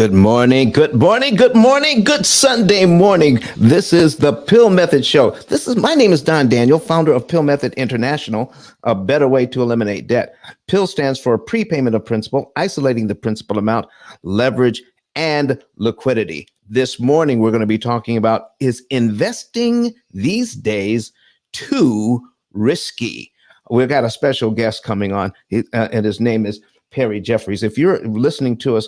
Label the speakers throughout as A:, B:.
A: Good morning, good morning, good morning, good Sunday morning. This is the P.I.L.L Method Show. My name is Don Daniel, founder of P.I.L.L Method International, a better way to eliminate debt. P.I.L.L stands for prepayment of principal, isolating the principal amount, leverage, and liquidity. This morning, we're going to be talking about, is investing these days too risky? We've got a special guest coming on, and his name is Perry Jeffries. If you're listening to us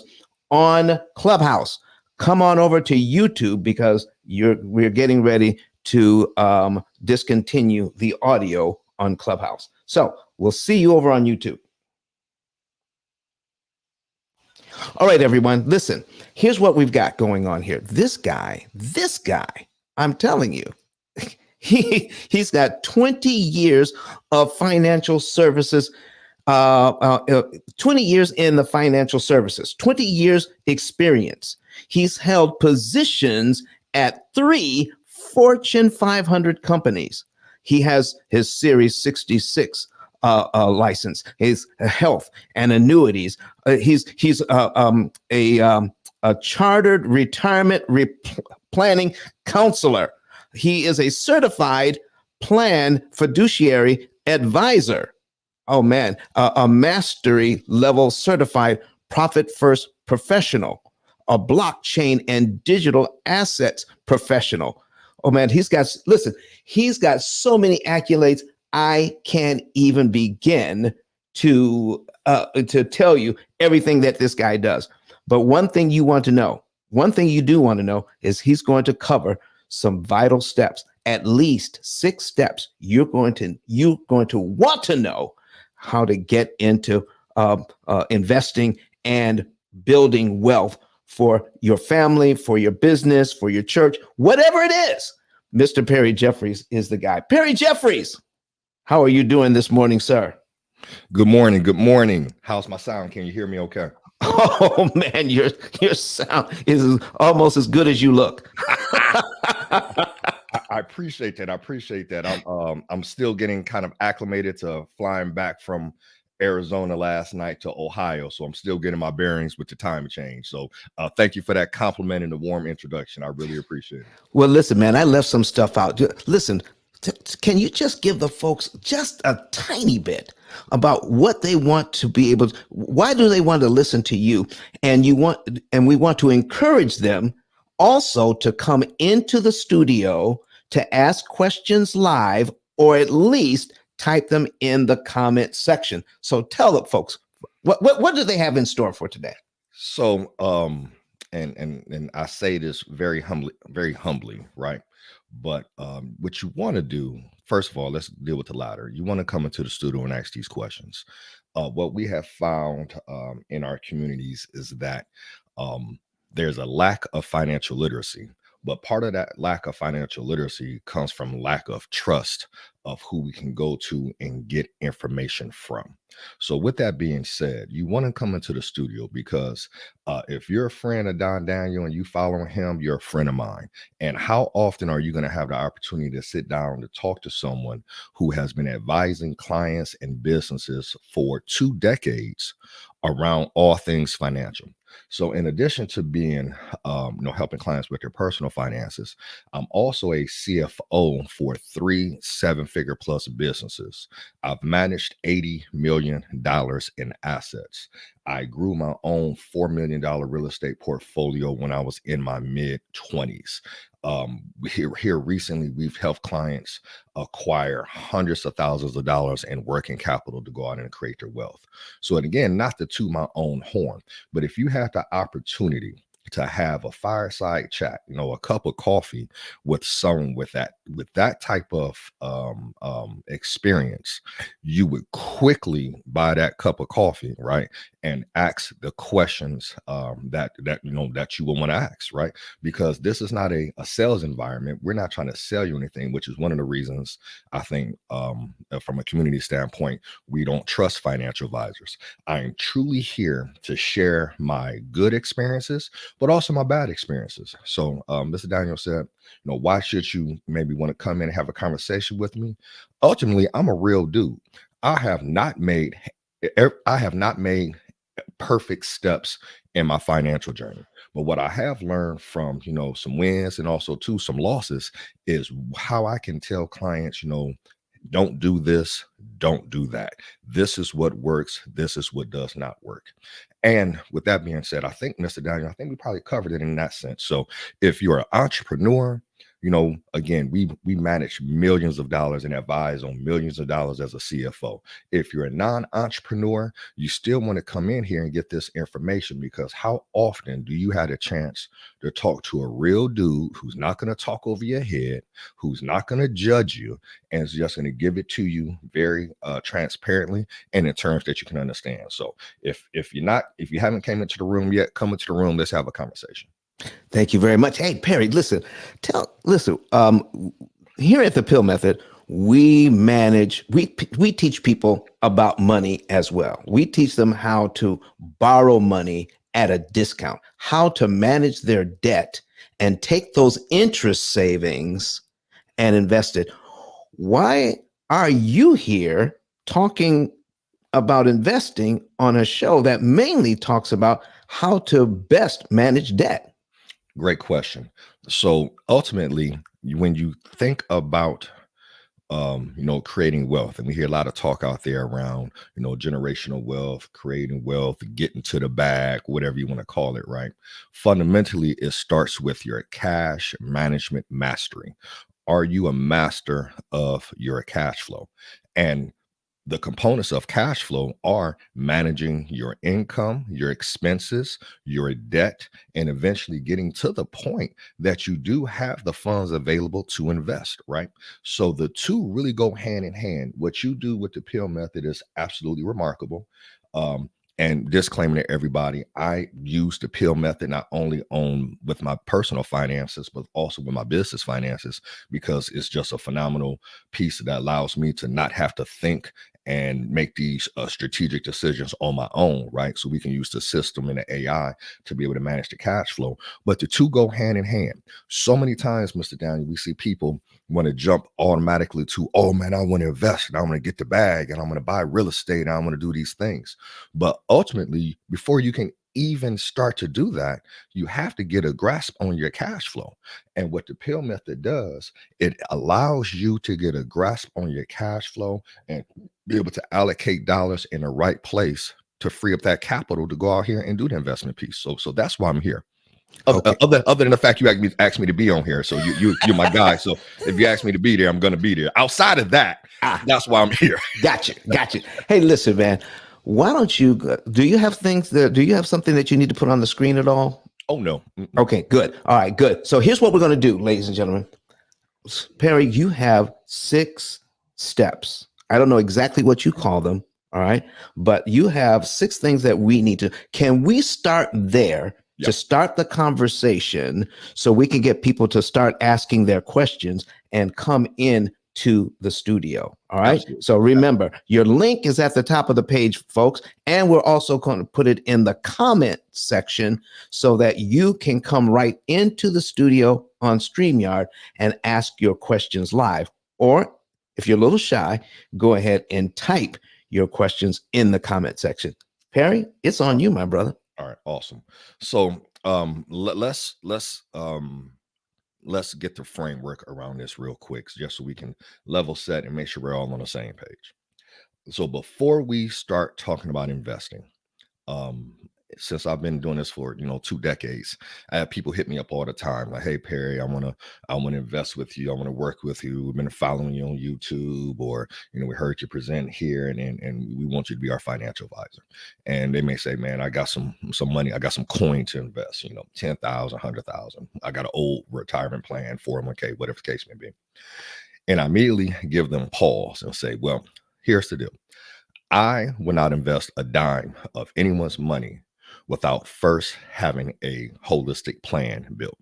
A: on Clubhouse, come on over to YouTube because we're getting ready to discontinue the audio on Clubhouse. So we'll see you over on YouTube. All right, everyone, listen, here's what we've got going on here. This guy, I'm telling you, he's got 20 years of financial services 20 years in the financial services, 20 years experience. He's held positions at 3 Fortune 500 companies. He has his Series 66 license, his health and annuities. He's a chartered retirement planning counselor. He is a certified plan fiduciary advisor. Oh man, a mastery level certified profit first professional, a blockchain and digital assets professional. Oh man, he's got so many accolades. I can't even begin to tell you everything that this guy does. But one thing you do want to know is he's going to cover some vital steps, at least 6 steps you're going to want to know how to get into investing and building wealth for your family, for your business, for your church, whatever it is. Mr. Perry Jeffries is the guy. Perry Jeffries, how are you doing this morning, sir?
B: Good morning. Good morning. How's my sound? Can you hear me okay?
A: Oh man, your sound is almost as good as you look.
B: I appreciate that. I'm still getting kind of acclimated to flying back from Arizona last night to Ohio, so I'm still getting my bearings with the time change. So thank you for that compliment and the warm introduction. I really appreciate it.
A: Well, listen, man, I left some stuff out. Listen, can you just give the folks just a tiny bit about what they want to be able to, why do they want to listen to you? And we want to encourage them also to come into the studio to ask questions live, or at least type them in the comment section. So tell the folks, what do they have in store for today?
B: So and I say this very humbly, right? But what you want to do, first of all, let's deal with the latter. You want to come into the studio and ask these questions. What we have found in our communities is that there's a lack of financial literacy. But part of that lack of financial literacy comes from lack of trust of who we can go to and get information from. So with that being said, you want to come into the studio because if you're a friend of Don Daniel and you follow him, you're a friend of mine. And how often are you going to have the opportunity to sit down to talk to someone who has been advising clients and businesses for 2 decades around all things financial? So in addition to being, helping clients with their personal finances, I'm also a CFO for 3 7-figure plus businesses. I've managed $80 million in assets. I grew my own $4 million real estate portfolio when I was in my mid 20s. Here recently, we've helped clients acquire hundreds of thousands of dollars in working capital to go out and create their wealth. So, and again, not to toot my own horn, but if you have the opportunity to have a fireside chat, a cup of coffee with someone with that type of experience, you would quickly buy that cup of coffee, right, and ask the questions that you will want to ask, right? Because this is not a sales environment. We're not trying to sell you anything, which is one of the reasons I think from a community standpoint, we don't trust financial advisors. I am truly here to share my good experiences, but also my bad experiences. So Mr. Daniel said, why should you maybe want to come in and have a conversation with me? Ultimately, I'm a real dude. I have not made perfect steps in my financial journey, But what I have learned from, some wins and also too some losses is how I can tell clients, don't do this, don't do that. This is what works, this is what does not work. And with that being said, I think, Mr. Daniel, I think we probably covered it in that sense. So if you're an entrepreneur, again, we manage millions of dollars and advise on millions of dollars as a CFO. If you're a non-entrepreneur, you still want to come in here and get this information, because how often do you have a chance to talk to a real dude who's not going to talk over your head, who's not going to judge you, and is just going to give it to you very transparently and in terms that you can understand. So if you haven't came into the room yet, come into the room. Let's have a conversation.
A: Thank you very much. Hey, Perry, listen, here at the P.I.L.L Method, we teach people about money as well. We teach them how to borrow money at a discount, how to manage their debt and take those interest savings and invest it. Why are you here talking about investing on a show that mainly talks about how to best manage debt?
B: Great question. So ultimately, when you think about creating wealth, and we hear a lot of talk out there around, generational wealth, creating wealth, getting to the bag, whatever you want to call it, right? Fundamentally, it starts with your cash management mastery. Are you a master of your cash flow? And the components of cash flow are managing your income, your expenses, your debt, and eventually getting to the point that you do have the funds available to invest, right? So the two really go hand in hand. What you do with the P.I.L.L method is absolutely remarkable. Um, and disclaimer to everybody, I use the P.I.L.L method not only on with my personal finances, but also with my business finances, because it's just a phenomenal piece that allows me to not have to think and make these strategic decisions on my own, right? So we can use the system and the AI to be able to manage the cash flow. But the two go hand in hand. So many times, Mr. Daniel, we see people want to jump automatically to, oh man, I want to invest and I want to get the bag and I'm going to buy real estate and I want to do these things. But ultimately, before you can even start to do that, you have to get a grasp on your cash flow. And what the P.I.L.L method does, it allows you to get a grasp on your cash flow and be able to allocate dollars in the right place to free up that capital to go out here and do the investment piece. So that's why I'm here.
A: Okay.
B: Other than the fact you asked me to be on here, so you're my guy. So if you ask me to be there, I'm going to be there. Outside of that, that's why I'm here.
A: Gotcha. Hey, listen, man. Why don't you? Do you have something that you need to put on the screen at all?
B: Oh no.
A: Okay, good. All right, good. So here's what we're going to do, ladies and gentlemen. Perry, you have 6 steps. I don't know exactly what you call them. All right, but you have 6 things that we need to. Can we start there?
B: Yep.
A: To start the conversation so we can get people to start asking their questions and come in to the studio. All right.
B: Absolutely.
A: So remember, your link is at the top of the page, folks. And we're also going to put it in the comment section so that you can come right into the studio on StreamYard and ask your questions live. Or if you're a little shy, go ahead and type your questions in the comment section. Perry, it's on you, my brother.
B: All right, awesome. So let's get the framework around this real quick, just so we can level set and make sure we're all on the same page. So before we start talking about investing, um, since I've been doing this for 2 decades, I have people hit me up all the time like, "Hey Perry, I want to invest with you. I want to work with you. We've been following you on YouTube, or we heard you present here, and we want you to be our financial advisor." And they may say, "Man, I got some money. I got some coin to invest. 10,000, 100,000. I got an old retirement plan, 401k, whatever the case may be." And I immediately give them pause and say, "Well, here's the deal. I will not invest a dime of anyone's money without first having a holistic plan built."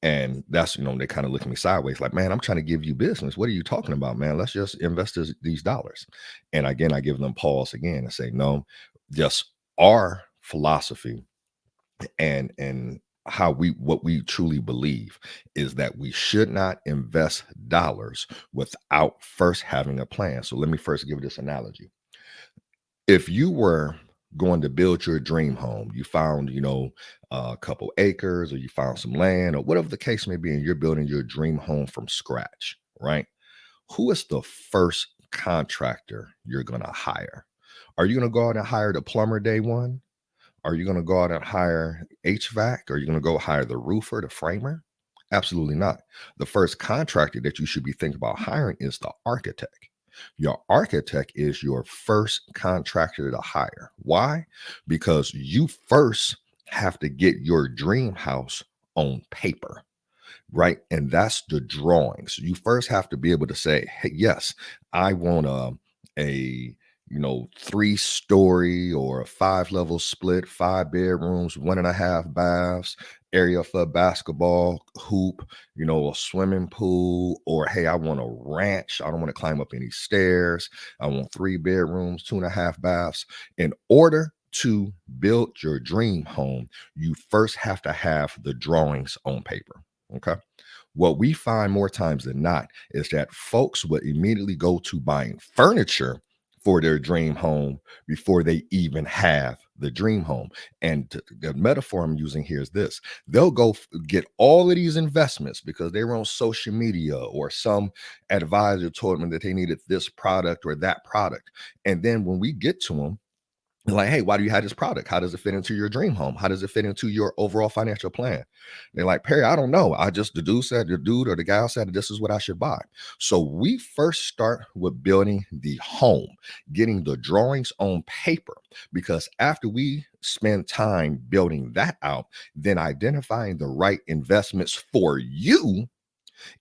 B: And that's, they kind of look at me sideways like, "Man, I'm trying to give you business. What are you talking about, man? Let's just invest these dollars." And again, I give them pause again and say, "No, just our philosophy and what we truly believe is that we should not invest dollars without first having a plan." So let me first give this analogy. If you were going to build your dream home. You found, a couple acres, or you found some land, or whatever the case may be, and you're building your dream home from scratch, right? Who is the first contractor you're going to hire? Are you going to go out and hire the plumber day one? Are you going to go out and hire HVAC? Are you going to go hire the roofer, the framer? Absolutely not. The first contractor that you should be thinking about hiring is the architect. Your architect is your first contractor to hire. Why? Because you first have to get your dream house on paper, right? And that's the drawings. You first have to be able to say, hey, yes, I want a 3-story or a 5-level split, 5 bedrooms, 1.5 baths, area for basketball hoop, a swimming pool. Or hey, I want a ranch. I don't want to climb up any stairs. I want 3 bedrooms, 2.5 baths. In order to build your dream home, you first have to have the drawings on paper. Okay. What we find more times than not is that folks would immediately go to buying furniture for their dream home before they even have the dream home. And the metaphor I'm using here is this: they'll go get all of these investments because they were on social media, or some advisor told them that they needed this product or that product. And then when we get to them, like, hey, why do you have this product? How does it fit into your dream home? How does it fit into your overall financial plan? They're like, Perry, I don't know. The dude or the gal said that this is what I should buy. So we first start with building the home, getting the drawings on paper, because after we spend time building that out, then identifying the right investments for you,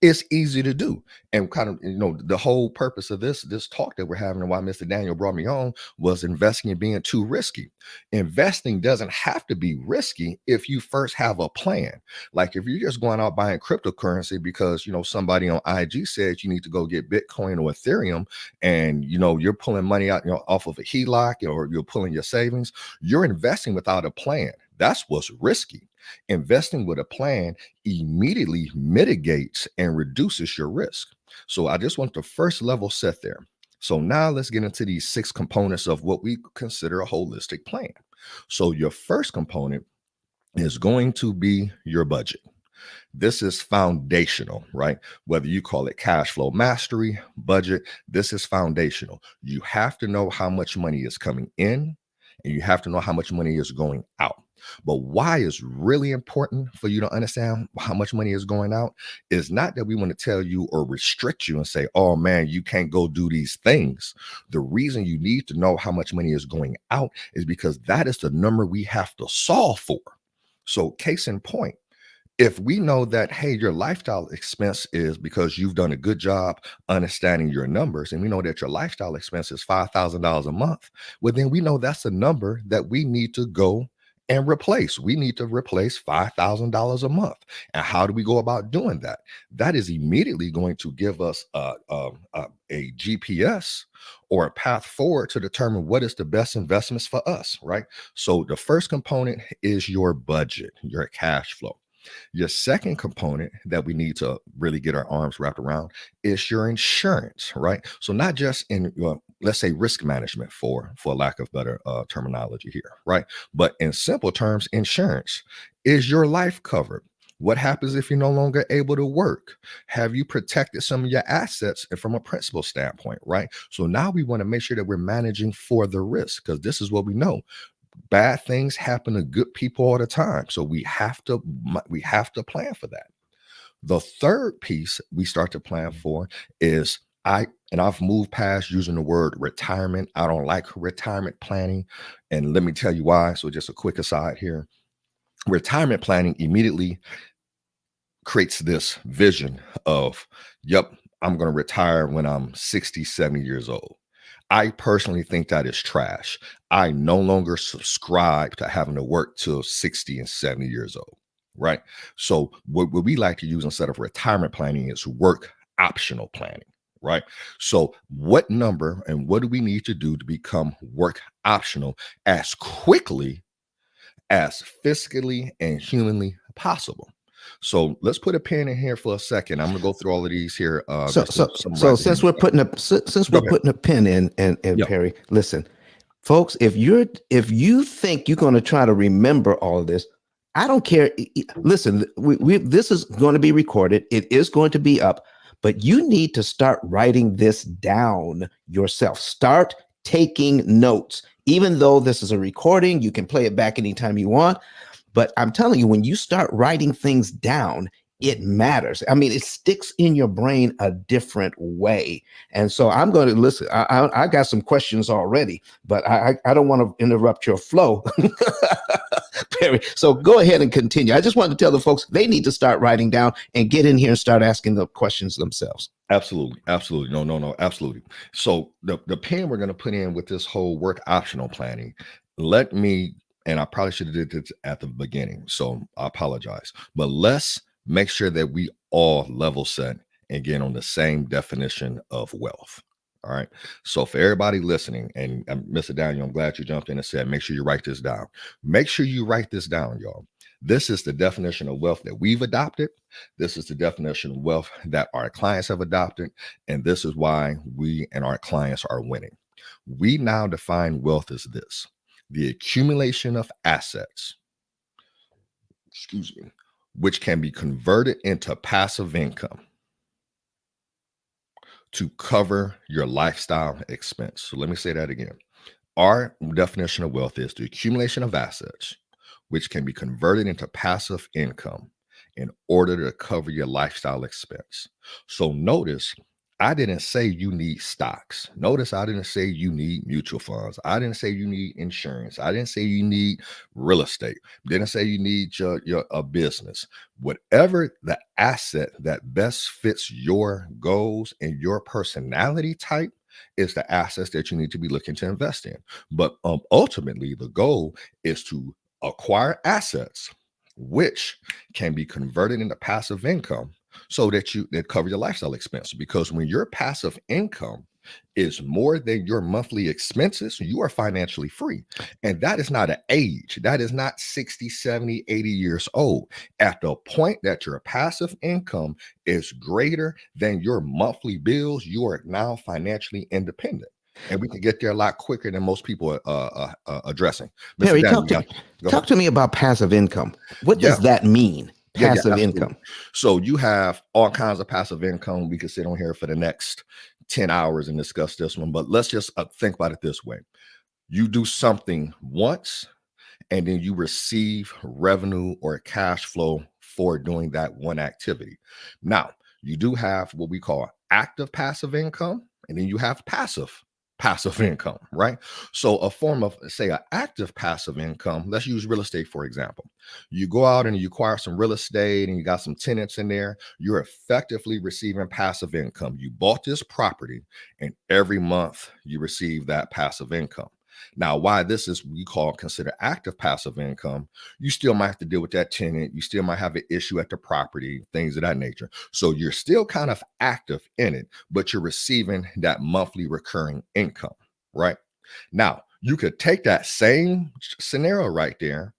B: it's easy to do. And kind of, the whole purpose of this talk that we're having, and why Mr. Daniel brought me on, was investing in being too risky. Investing doesn't have to be risky if you first have a plan. Like if you're just going out buying cryptocurrency because somebody on IG said you need to go get Bitcoin or Ethereum, and you're pulling money out off of a HELOC, or you're pulling your savings, you're investing without a plan. That's what's risky. Investing with a plan immediately mitigates and reduces your risk. So I just want the first level set there. So now let's get into these 6 components of what we consider a holistic plan. So your first component is going to be your budget. This is foundational, right? Whether you call it cash flow mastery, budget, this is foundational. You have to know how much money is coming in, and you have to know how much money is going out. But why is really important for you to understand how much money is going out is not that we want to tell you or restrict you and say, oh man, you can't go do these things. The reason you need to know how much money is going out is because that is the number we have to solve for. So case in point, if we know that, hey, your lifestyle expense is, because you've done a good job understanding your numbers, and we know that your lifestyle expense is $5,000 a month, well, then we know that's a number that we need to go and replace. We need to replace $5,000 a month. And how do we go about doing that? That is immediately going to give us a GPS or a path forward to determine what is the best investments for us, right? So the first component is your budget, your cash flow. Your second component that we need to really get our arms wrapped around is your insurance, right? So not just in, let's say, risk management, for lack of better terminology here, right? But in simple terms, insurance. Is your life covered? What happens if you're no longer able to work? Have you protected some of your assets from a principal standpoint, right? So now we want to make sure that we're managing for the risk, because this is what we know: bad things happen to good people all the time. So we have to plan for that. The third piece we start to plan for is, I've moved past using the word retirement. I don't like retirement planning. And let me tell you why. So just a quick aside here. Retirement planning immediately creates this vision of, yep, I'm going to retire when I'm 60, 70 years old. I personally think that is trash. I no longer subscribe to having to work till 60 and 70 years old, right? So what we like to use instead of retirement planning is work optional planning, right? So what number and what do we need to do to become work optional as quickly as fiscally and humanly possible? So let's put a pin in here for a second. I'm gonna go through all of these here.
A: So
B: Just to
A: so
B: summarize
A: so
B: it here.
A: since we're putting a
B: Go ahead.
A: pin in, and
B: Yep.
A: Perry, listen, Folks, if you think you're going to try to remember all of this, I don't care. Listen, this is going to be recorded. It is going to be up, but you need to start writing this down yourself. Start taking notes. Even though this is a recording, you can play it back anytime you want. But I'm telling you, when you start writing things down, it matters. I mean, it sticks in your brain a different way. And so I'm going to listen. I got some questions already, but I don't want to interrupt your flow, Perry. So go ahead and continue. I just wanted to tell the folks they need to start writing down and get in here and start asking the questions themselves.
B: Absolutely. Absolutely. No, absolutely. So the pen we're going to put in with this whole work optional planning, let me, and I probably should have did this at the beginning, so I apologize, but let's make sure that we all level set and get on the same definition of wealth. All right. So for everybody listening, and Mr. Daniel, I'm glad you jumped in and said, make sure you write this down. Make sure you write this down, y'all. This is the definition of wealth that we've adopted. This is the definition of wealth that our clients have adopted. And this is why we and our clients are winning. We now define wealth as this: the accumulation of assets, which can be converted into passive income to cover your lifestyle expense. So let me say that again. Our definition of wealth is the accumulation of assets, which can be converted into passive income in order to cover your lifestyle expense. So notice, I didn't say you need stocks. Notice I didn't say you need mutual funds. I didn't say you need insurance. I didn't say you need real estate. Didn't say you need your a business. Whatever the asset that best fits your goals and your personality type is the assets that you need to be looking to invest in. But ultimately, the goal is to acquire assets which can be converted into passive income so that cover your lifestyle expenses. Because when your passive income is more than your monthly expenses, you are financially free. And that is not an age. That is not 60, 70, 80 years old. At the point that your passive income is greater than your monthly bills, you are now financially independent. And we can get there a lot quicker than most people are addressing. Mr.
A: Perry,
B: Dan, go
A: talk
B: ahead.
A: to me about passive income. What
B: Yeah.
A: does that mean?
B: Yeah,
A: Passive
B: absolutely.
A: income.
B: So you have all kinds of passive income. We could sit on here for the next 10 hours and discuss this one, but let's just think about it this way. You do something once and then you receive revenue or cash flow for doing that one activity. Now, you do have what we call active passive income, and then you have passive income, right? So a form of, say, an active passive income, let's use real estate, for example. You go out and you acquire some real estate and you got some tenants in there, you're effectively receiving passive income. You bought this property and every month you receive that passive income. Now, why this is we consider active passive income, you still might have to deal with that tenant. You still might have an issue at the property, things of that nature. So you're still kind of active in it, but you're receiving that monthly recurring income, right? Now, you could take that same scenario right there,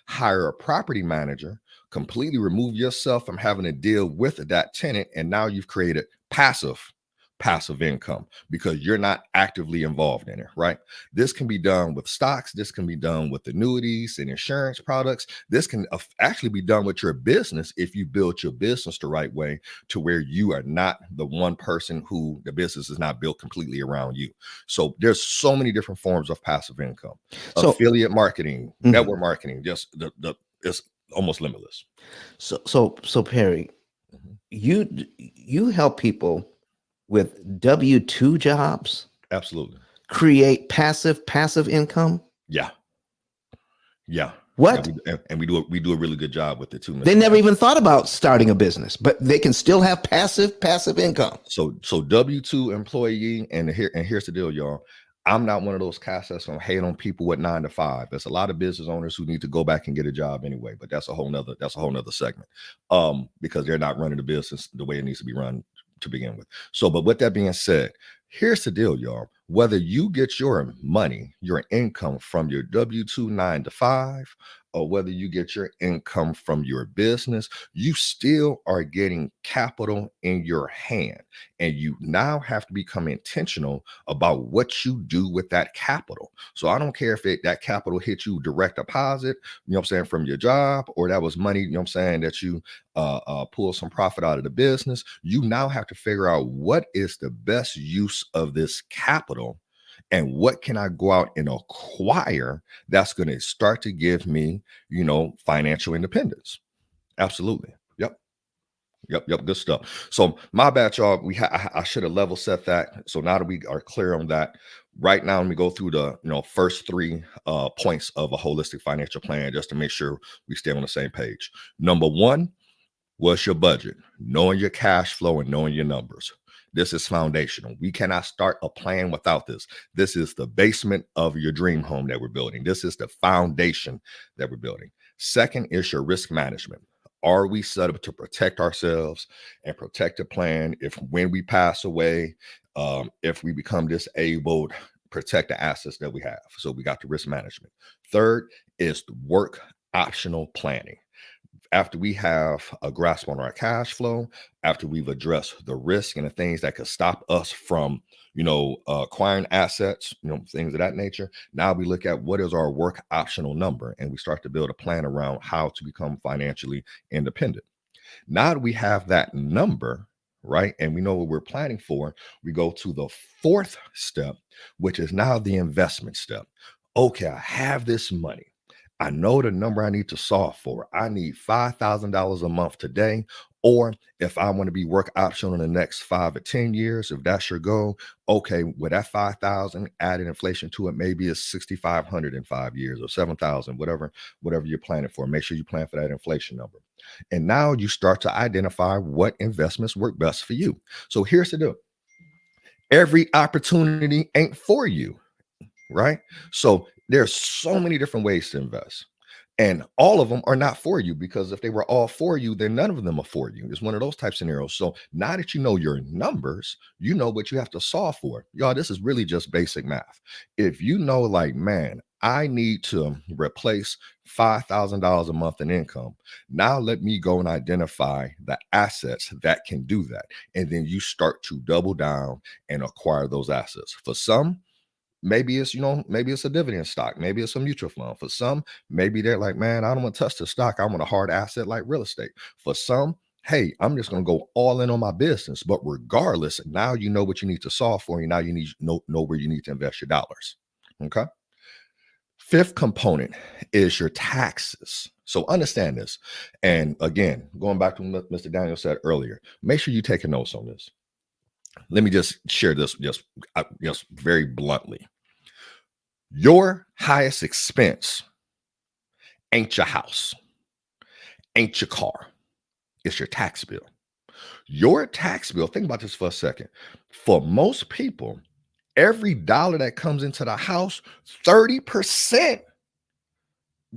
B: hire a property manager, completely remove yourself from having to deal with that tenant, and now you've created passive income because you're not actively involved in it, right? This can be done with stocks. This can be done with annuities and insurance products. This can actually be done with your business if you build your business the right way to where you are not the one person who the business is not built completely around you. So there's so many different forms of passive income.
A: So,
B: affiliate marketing, network marketing, just it's almost limitless.
A: so Perry, you help people with W-2 jobs
B: Absolutely.
A: create passive income.
B: Yeah.
A: What?
B: And we do a really good job with it too.
A: They never even thought about starting a business, but they can still have passive income.
B: So W-2 employee, and here's the deal, y'all. I'm not one of those cats that's gonna hate on people with 9 to 5. There's a lot of business owners who need to go back and get a job anyway, but that's a whole nother segment. Because they're not running the business the way it needs to be run to begin with. So, but with that being said, here's the deal, y'all. Whether you get your money, your income from your W 2 9 to 5, or whether you get your income from your business, you still are getting capital in your hand. And you now have to become intentional about what you do with that capital. So I don't care if that capital hit you direct deposit, you know what I'm saying, from your job, or that was money, you know what I'm saying, that you pull some profit out of the business. You now have to figure out what is the best use of this capital and what can I go out and acquire that's going to start to give me, financial independence. Absolutely. Yep. Yep. Yep. Good stuff. So my bad, y'all. I should have level set that. So now that we are clear on that, right now, let me go through the first three points of a holistic financial plan just to make sure we stay on the same page. Number one, what's your budget? Knowing your cash flow and knowing your numbers. This is foundational. We cannot start a plan without this. This is the basement of your dream home that we're building. This is the foundation that we're building. Second is your risk management. Are we set up to protect ourselves and protect the plan if when we pass away, if we become disabled, protect the assets that we have? So we got the risk management. Third is the work optional planning. After we have a grasp on our cash flow, after we've addressed the risk and the things that could stop us from, acquiring assets, things of that nature. Now we look at what is our work optional number, and we start to build a plan around how to become financially independent. Now that we have that number, right, and we know what we're planning for, we go to the fourth step, which is now the investment step. Okay, I have this money. I know the number I need to solve for. I need $5,000 a month today. Or if I want to be work optional in the next 5 or 10 years, if that's your goal, okay, with that 5,000 added inflation to it, maybe it's 6,500 in 5 years or 7,000, whatever you're planning for. Make sure you plan for that inflation number. And now you start to identify what investments work best for you. So here's the deal. Every opportunity ain't for you, right? So there's so many different ways to invest. And all of them are not for you, because if they were all for you, then none of them are for you. It's one of those type scenarios. So now that you know your numbers, you know what you have to solve for. Y'all, this is really just basic math. If you know, like, man, I need to replace $5,000 a month in income. Now let me go and identify the assets that can do that. And then you start to double down and acquire those assets. For some, maybe it's a dividend stock, maybe it's a mutual fund. For some, maybe they're like, man, I don't want to touch the stock. I want a hard asset like real estate. For some, hey, I'm just going to go all in on my business. But regardless, now you know what you need to solve for. And now you need to know where you need to invest your dollars. Okay. Fifth component is your taxes. So understand this. And again, going back to what Mr. Daniel said earlier, make sure you take a notes on this. Let me just share this just very bluntly. Your highest expense ain't your house, ain't your car. It's your tax bill. Your tax bill, think about this for a second. For most people, every dollar that comes into the house, 30%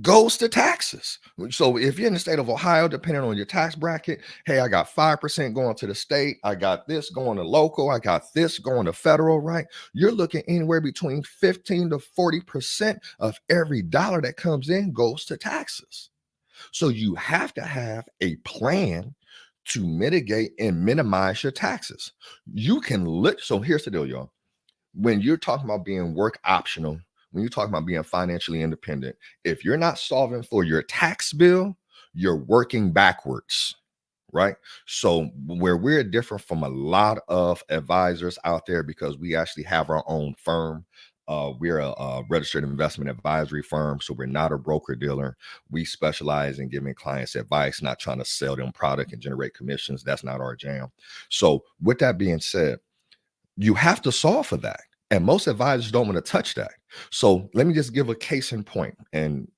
B: goes to taxes. So if you're in the state of Ohio, depending on your tax bracket, hey, I got 5% going to the state. I got this going to local. I got this going to federal, right? You're looking anywhere between 15 to 40% of every dollar that comes in goes to taxes. So you have to have a plan to mitigate and minimize your taxes. You can so here's the deal, y'all. When you're talking about being work optional, when you're talking about being financially independent, if you're not solving for your tax bill, you're working backwards, right? So where we're different from a lot of advisors out there, because we actually have our own firm. We're a registered investment advisory firm, so we're not a broker dealer. We specialize in giving clients advice, not trying to sell them product and generate commissions. That's not our jam. So with that being said, you have to solve for that. And most advisors don't want to touch that. So let me just give a case in point. And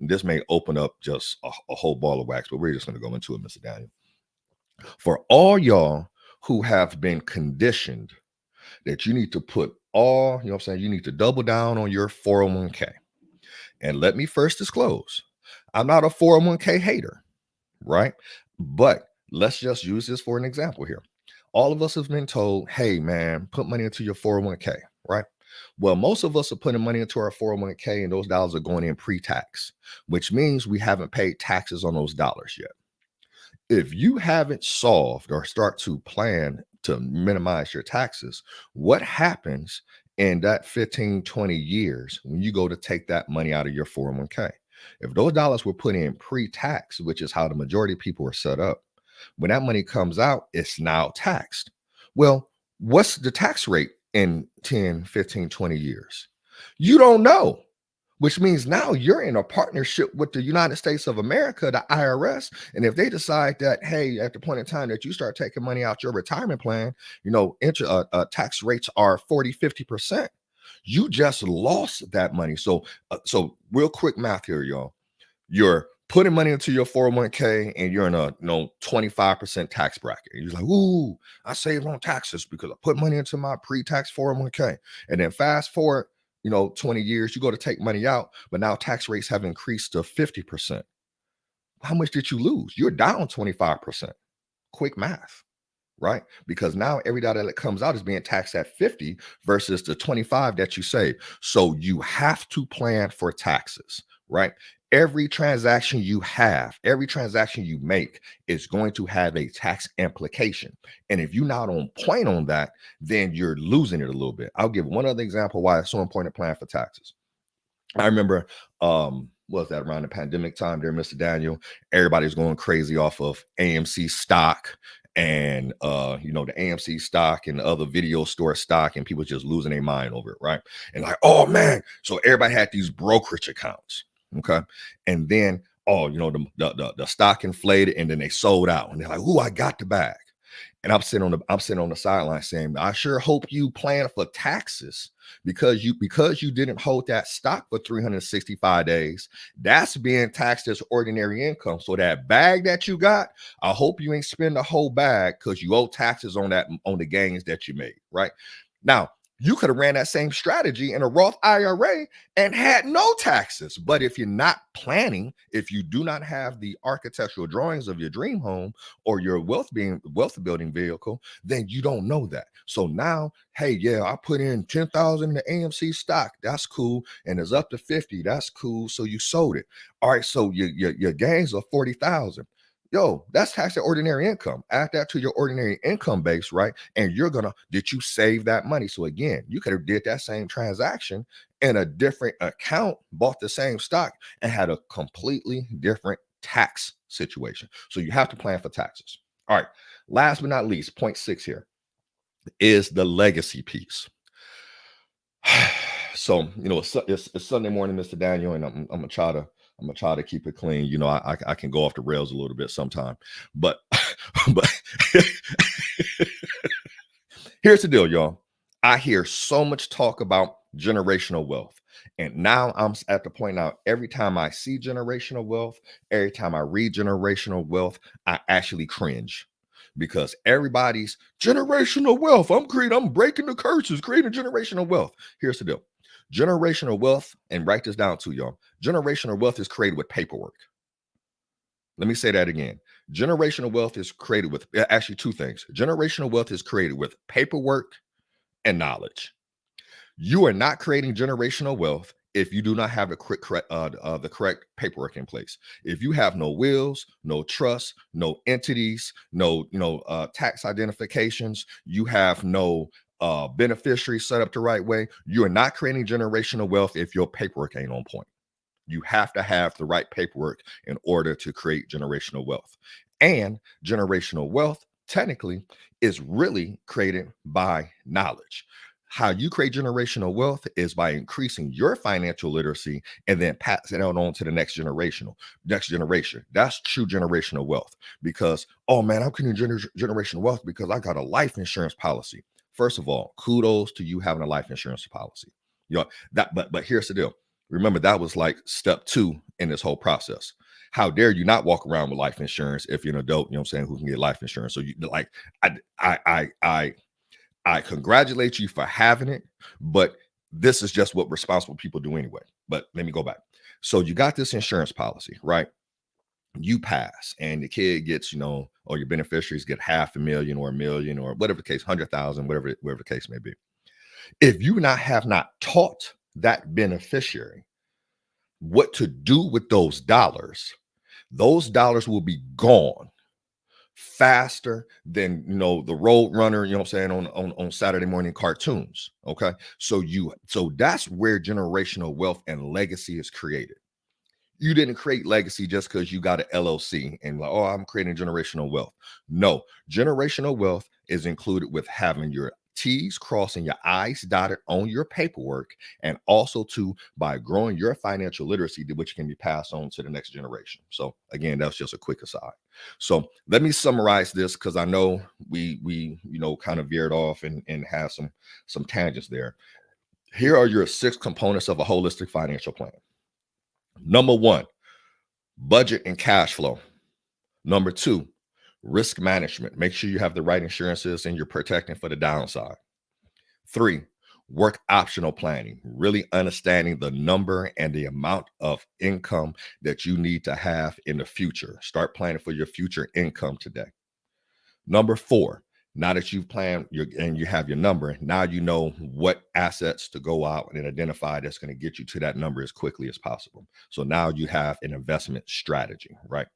B: this may open up just a whole ball of wax, but we're just going to go into it, Mr. Daniel. For all y'all who have been conditioned that you need to put all, you know what I'm saying, you need to double down on your 401k. And let me first disclose, I'm not a 401k hater, right? But let's just use this for an example here. All of us have been told, hey, man, put money into your 401k, right? Well, most of us are putting money into our 401k and those dollars are going in pre-tax, which means we haven't paid taxes on those dollars yet. If you haven't solved or start to plan to minimize your taxes, what happens in that 15, 20 years when you go to take that money out of your 401k? If those dollars were put in pre-tax, which is how the majority of people are set up, when that money comes out, it's now taxed. Well, what's the tax rate in 10, 15, 20 years? You don't know, which means now you're in a partnership with the United States of America, the IRS. And if they decide that, hey, at the point in time that you start taking money out your retirement plan, tax rates are 40, 50%, you just lost that money. So real quick math here, y'all. You're putting money into your 401k and you're in a 25% tax bracket. And you're like, ooh, I saved on taxes because I put money into my pre-tax 401k. And then fast forward, 20 years, you go to take money out, but now tax rates have increased to 50%. How much did you lose? You're down 25%. Quick math, right? Because now every dollar that comes out is being taxed at 50 versus the 25 that you save. So you have to plan for taxes, right? Every transaction you have, every transaction you make is going to have a tax implication. And if you're not on point on that, then you're losing it a little bit. I'll give one other example why it's so important to plan for taxes. I remember was that around the pandemic time there, Mr. Daniel, everybody's going crazy off of AMC stock and the AMC stock and the other video store stock, and people just losing their mind over it, right? And like, oh man, so everybody had these brokerage accounts, okay? And then the stock inflated and then they sold out and they're like, oh, I got the bag. And I'm sitting on the sideline saying, I sure hope you plan for taxes because you didn't hold that stock for 365 days. That's being taxed as ordinary income. So that bag that you got, I hope you ain't spend the whole bag because you owe taxes on the gains that you made, right? Now, you could have ran that same strategy in a Roth IRA and had no taxes. But if you're not planning, if you do not have the architectural drawings of your dream home or your wealth building vehicle, then you don't know that. So now, hey, yeah, I put in 10,000 in the AMC stock. That's cool. And it's up to 50. That's cool. So you sold it. All right. So your gains are 40,000. Yo, that's tax at ordinary income. Add that to your ordinary income base, right? And did you save that money? So again, you could have did that same transaction in a different account, bought the same stock and had a completely different tax situation. So you have to plan for taxes. All right. Last but not least, point 6 here is the legacy piece. So, it's Sunday morning, Mr. Daniel, and I'm gonna try to keep it clean. I can go off the rails a little bit sometime, but but here's the deal, y'all. I hear so much talk about generational wealth. And now I'm at the point now, every time I see generational wealth, every time I read generational wealth, I actually cringe because everybody's generational wealth. I'm breaking the curses, creating generational wealth. Here's the deal. Generational wealth, and write this down too, y'all. Generational wealth is created with paperwork. Let me say that again. Generational wealth is created with actually two things. Generational wealth is created with paperwork and knowledge. You are not creating generational wealth if you do not have the correct paperwork in place. If you have no wills, no trusts, no entities, no tax identifications, you have no beneficiaries set up the right way, you are not creating generational wealth if your paperwork ain't on point. You have to have the right paperwork in order to create generational wealth. And generational wealth, technically, is really created by knowledge. How you create generational wealth is by increasing your financial literacy and then passing it on to the next generation. That's true generational wealth. Because, oh man, I'm creating generational wealth because I got a life insurance policy. First of all, kudos to you having a life insurance policy. But here's the deal. Remember, that was like step 2 in this whole process. How dare you not walk around with life insurance if you're an adult, who can get life insurance. So you like, I congratulate you for having it, but this is just what responsible people do anyway. But let me go back. So you got this insurance policy, right? You pass and the kid gets, or your beneficiaries get $500,000 or $1 million or whatever the case, 100,000, whatever the case may be. If you have not taught that beneficiary what to do with those dollars will be gone faster than the road runner, you know what I'm saying, on Saturday morning cartoons. Okay. So that's where generational wealth and legacy is created. You didn't create legacy just because you got an LLC and like, oh, I'm creating generational wealth. No, generational wealth is included with having your T's crossed and your I's dotted on your paperwork, and also too by growing your financial literacy, which can be passed on to the next generation. So again, that's just a quick aside. So let me summarize this because I know we kind of veered off and have some tangents there. Here are your 6 components of a holistic financial plan. Number 1, budget and cash flow. Number 2, risk management. Make sure you have the right insurances and you're protecting for the downside. 3, work optional planning, really understanding the number and the amount of income that you need to have in the future. Start planning for your future income today. Number 4, now that you've planned and you have your number, now you know what assets to go out and identify that's going to get you to that number as quickly as possible. So now you have an investment strategy, right?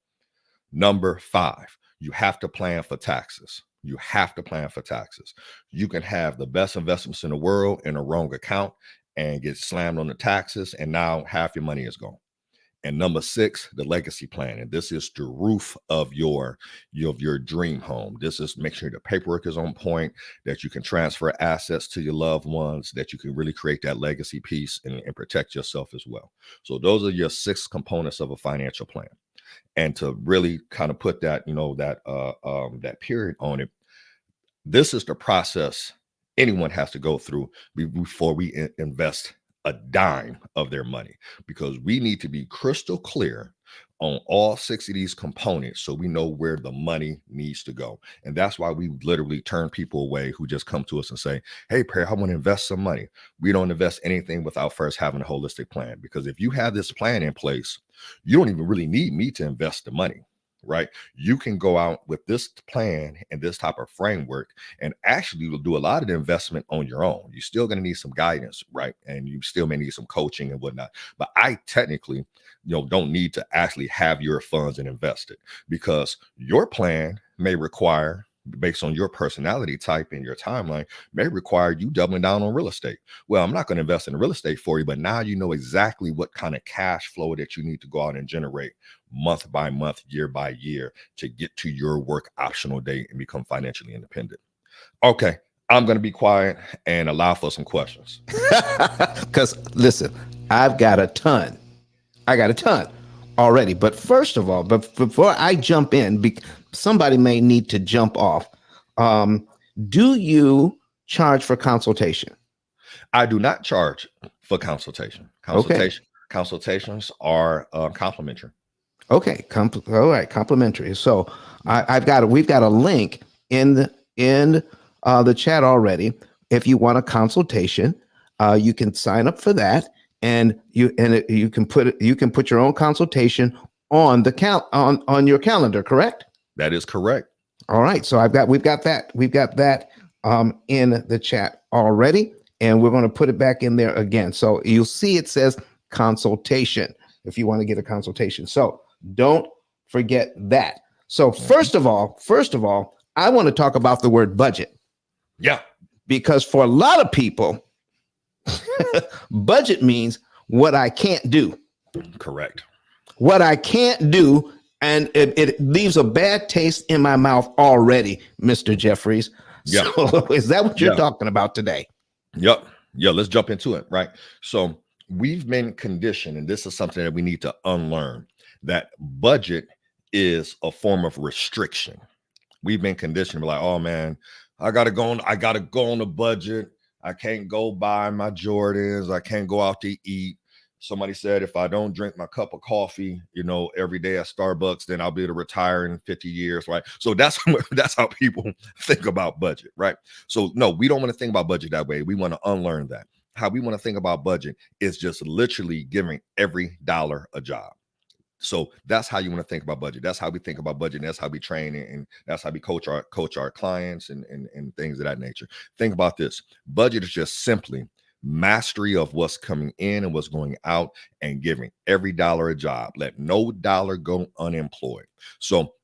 B: Number 5, you have to plan for taxes. You have to plan for taxes. You can have the best investments in the world in a wrong account and get slammed on the taxes, and now half your money is gone. And number 6, the legacy plan. And this is the roof of your dream home. This is make sure the paperwork is on point, that you can transfer assets to your loved ones, that you can really create that legacy piece and protect yourself as well. So those are your 6 components of a financial plan. And to really kind of put that, that period on it, this is the process anyone has to go through before we invest a dime of their money, because we need to be crystal clear on all 6 of these components so we know where the money needs to go. And that's why we literally turn people away who just come to us and say, hey, Perry, I want to invest some money. We don't invest anything without first having a holistic plan, because if you have this plan in place, you don't even really need me to invest the money. Right? You can go out with this plan and this type of framework and actually will do a lot of the investment on your own. You're still going to need some guidance, right? And you still may need some coaching and whatnot. But I technically, don't need to actually have your funds and invest it, because your plan may require, based on your personality type and your timeline, may require you doubling down on real estate. Well, I'm not going to invest in real estate for you, but now you know exactly what kind of cash flow that you need to go out and generate month by month, year by year, to get to your work optional date and become financially independent. Okay, I'm going to be quiet and allow for some questions.
A: Because listen, I've got a ton. I got a ton already. But first of all, but before I jump in, somebody may need to jump off. Do you charge for consultation?
B: I do not charge for consultation. Consultations are complimentary.
A: Okay, all right, complimentary. So we've got a link in the chat already. If you want a consultation, you can sign up for that, and you can put your own consultation on the on your calendar. Correct?
B: That is correct.
A: All right. So we've got that in the chat already, and we're going to put it back in there again. So you'll see it says consultation if you want to get a consultation. So don't forget that. So first of all, I want to talk about the word budget.
B: Yeah.
A: Because for a lot of people, budget means what I can't do.
B: Correct.
A: What I can't do, and it leaves a bad taste in my mouth already, Mr. Jeffries.
B: Yep.
A: So is that what you're talking about today?
B: Yep. Yeah, let's jump into it, right? So we've been conditioned, and this is something that we need to unlearn, that budget is a form of restriction. We've been conditioned. We're like, oh man, I gotta go on a budget. I can't go buy my Jordans. I can't go out to eat. Somebody said, if I don't drink my cup of coffee, every day at Starbucks, then I'll be able to retire in 50 years, right? So that's how people think about budget, right? So no, we don't want to think about budget that way. We want to unlearn that. How we want to think about budget is just literally giving every dollar a job. So that's how you want to think about budget. That's how we think about budget. And that's how we train, and that's how we coach our clients and things of that nature. Think about this. Budget is just simply mastery of what's coming in and what's going out, and giving every dollar a job. Let no dollar go unemployed. So,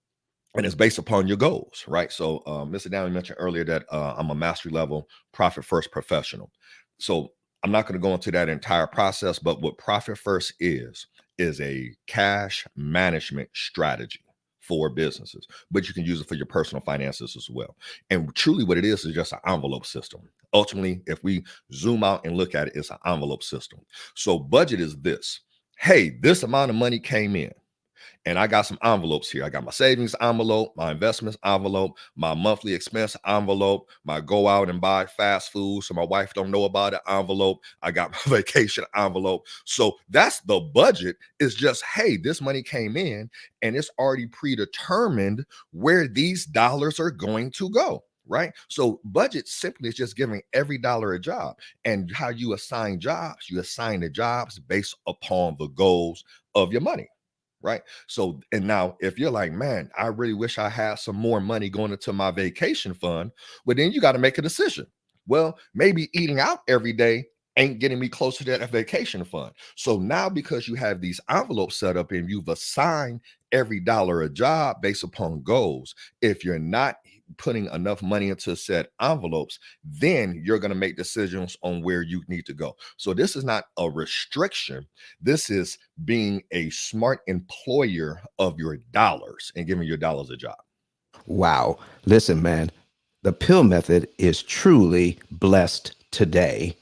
B: and it's based upon your goals, right? So Mr. Downey mentioned earlier that I'm a mastery level profit first professional. So I'm not going to go into that entire process, but what profit first is a cash management strategy for businesses, but you can use it for your personal finances as well. And truly what it is just an envelope system. Ultimately, if we zoom out and look at it, it's an envelope system. So budget is this: hey, this amount of money came in, and I got some envelopes here. I got my savings envelope, my investments envelope, my monthly expense envelope, my go out and buy fast food so my wife don't know about it envelope. I got my vacation envelope. So that's the budget. It's just, hey, this money came in and it's already predetermined where these dollars are going to go. Right. So budget simply is just giving every dollar a job. And how you assign jobs, you assign the jobs based upon the goals of your money. Right. So, and now if you're like, man, I really wish I had some more money going into my vacation fund, well, then you got to make a decision. Well, maybe eating out every day ain't getting me closer to that vacation fund. So now, because you have these envelopes set up and you've assigned every dollar a job based upon goals, if you're not putting enough money into said envelopes, then you're going to make decisions on where you need to go. So this is not a restriction. This is being a smart employer of your dollars and giving your dollars a job.
A: Wow. Listen, man, the P.I.L.L method is truly blessed today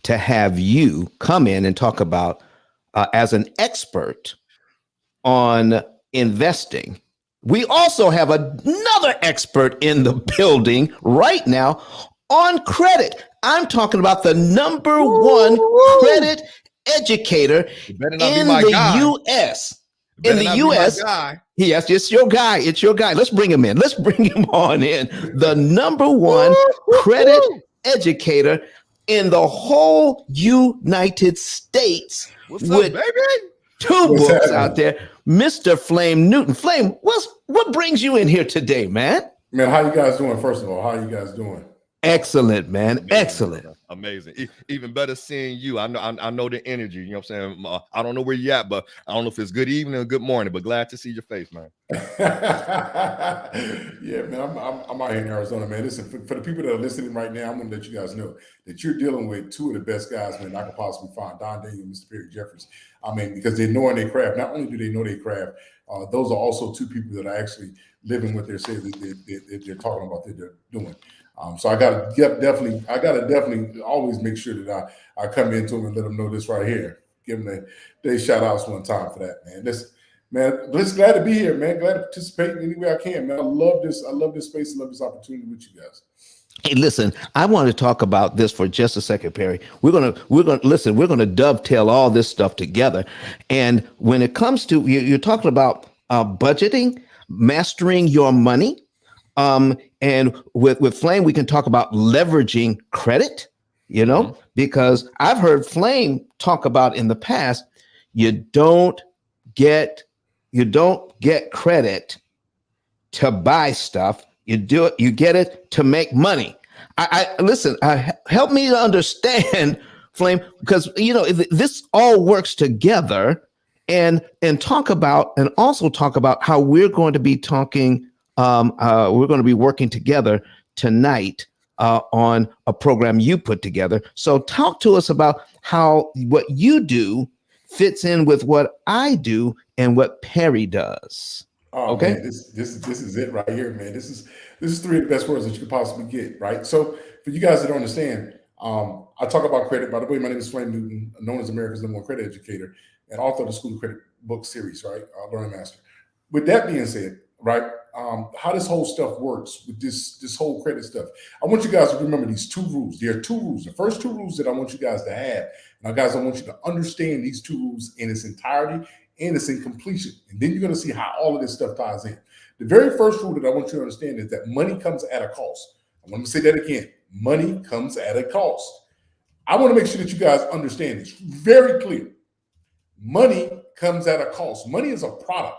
A: to have you come in and talk about, as an expert on investing. We also have another expert in the building right now on credit. I'm talking about the number one credit educator
B: You better not be
A: in
B: my
A: the
B: guy.
A: U.S.
B: You
A: In
B: better
A: the
B: not be my
A: U.S.
B: guy.
A: Yes, it's your guy. It's your guy. Let's bring him in. Let's bring him on in. The number one credit educator in the whole United States,
B: What's up,
A: with
B: baby?
A: two
C: What's
A: books out
C: happening?
A: there, Mr. Flame Newton. Flame, what brings you in here today, man?
C: Man, how you guys doing? First of all, how you guys doing?
A: Excellent, man.
B: Amazing,
A: Excellent.
B: brother. Amazing. Even better seeing you. I know the energy. You know what I'm saying? I don't know where you're at, but I don't know if it's good evening or good morning. But glad to see your face, man.
C: Yeah, man, I'm out here in Arizona, man. Listen, for the people that are listening right now, I'm gonna let you guys know that you're dealing with two of the best guys, man, I could possibly find, Don Daniel and Mr. Perry Jeffries. I mean, because they know in their craft. Not only do they know their craft, those are also two people that are actually living what they're saying that they're talking about that they're doing. So I gotta definitely always make sure that I come into them and let them know this right here. Give them they shout outs one time for that, man. Man, just glad to be here, man. Glad to participate in any way I can, man. I love this. I love this space. I love this opportunity with you guys.
A: Hey, listen, I want to talk about this for just a second, Perry. We're gonna dovetail all this stuff together. And when it comes to you're talking about budgeting, mastering your money, and with Flame, we can talk about leveraging credit. Because I've heard Flame talk about in the past, you don't get you don't get credit to buy stuff. You do it. You get it to make money. I listen. Help me to understand, Flame, because this all works together, and talk about, and also talk about how we're going to be talking. We're going to be working together tonight on a program you put together. So talk to us about how what you do fits in with what I do and what Perry does.
C: Oh
A: Okay.
C: man, this is it right here, man. This is three of the best words that you could possibly get, right? So for you guys that don't understand, I talk about credit. By the way, my name is Flame Newton, known as America's number one credit educator and author of the School of Credit book series, right? Learning Master. With that being said, right, how this whole stuff works with this whole credit stuff. I want you guys to remember these two rules. There are two rules. The first two rules that I want you guys to have, now guys, I want you to understand these two rules in its entirety and its incompletion. And then you're going to see how all of this stuff ties in. The very first rule that I want you to understand is that money comes at a cost. I want to say that again. Money comes at a cost. I want to make sure that you guys understand this very clear. Money comes at a cost. Money is a product.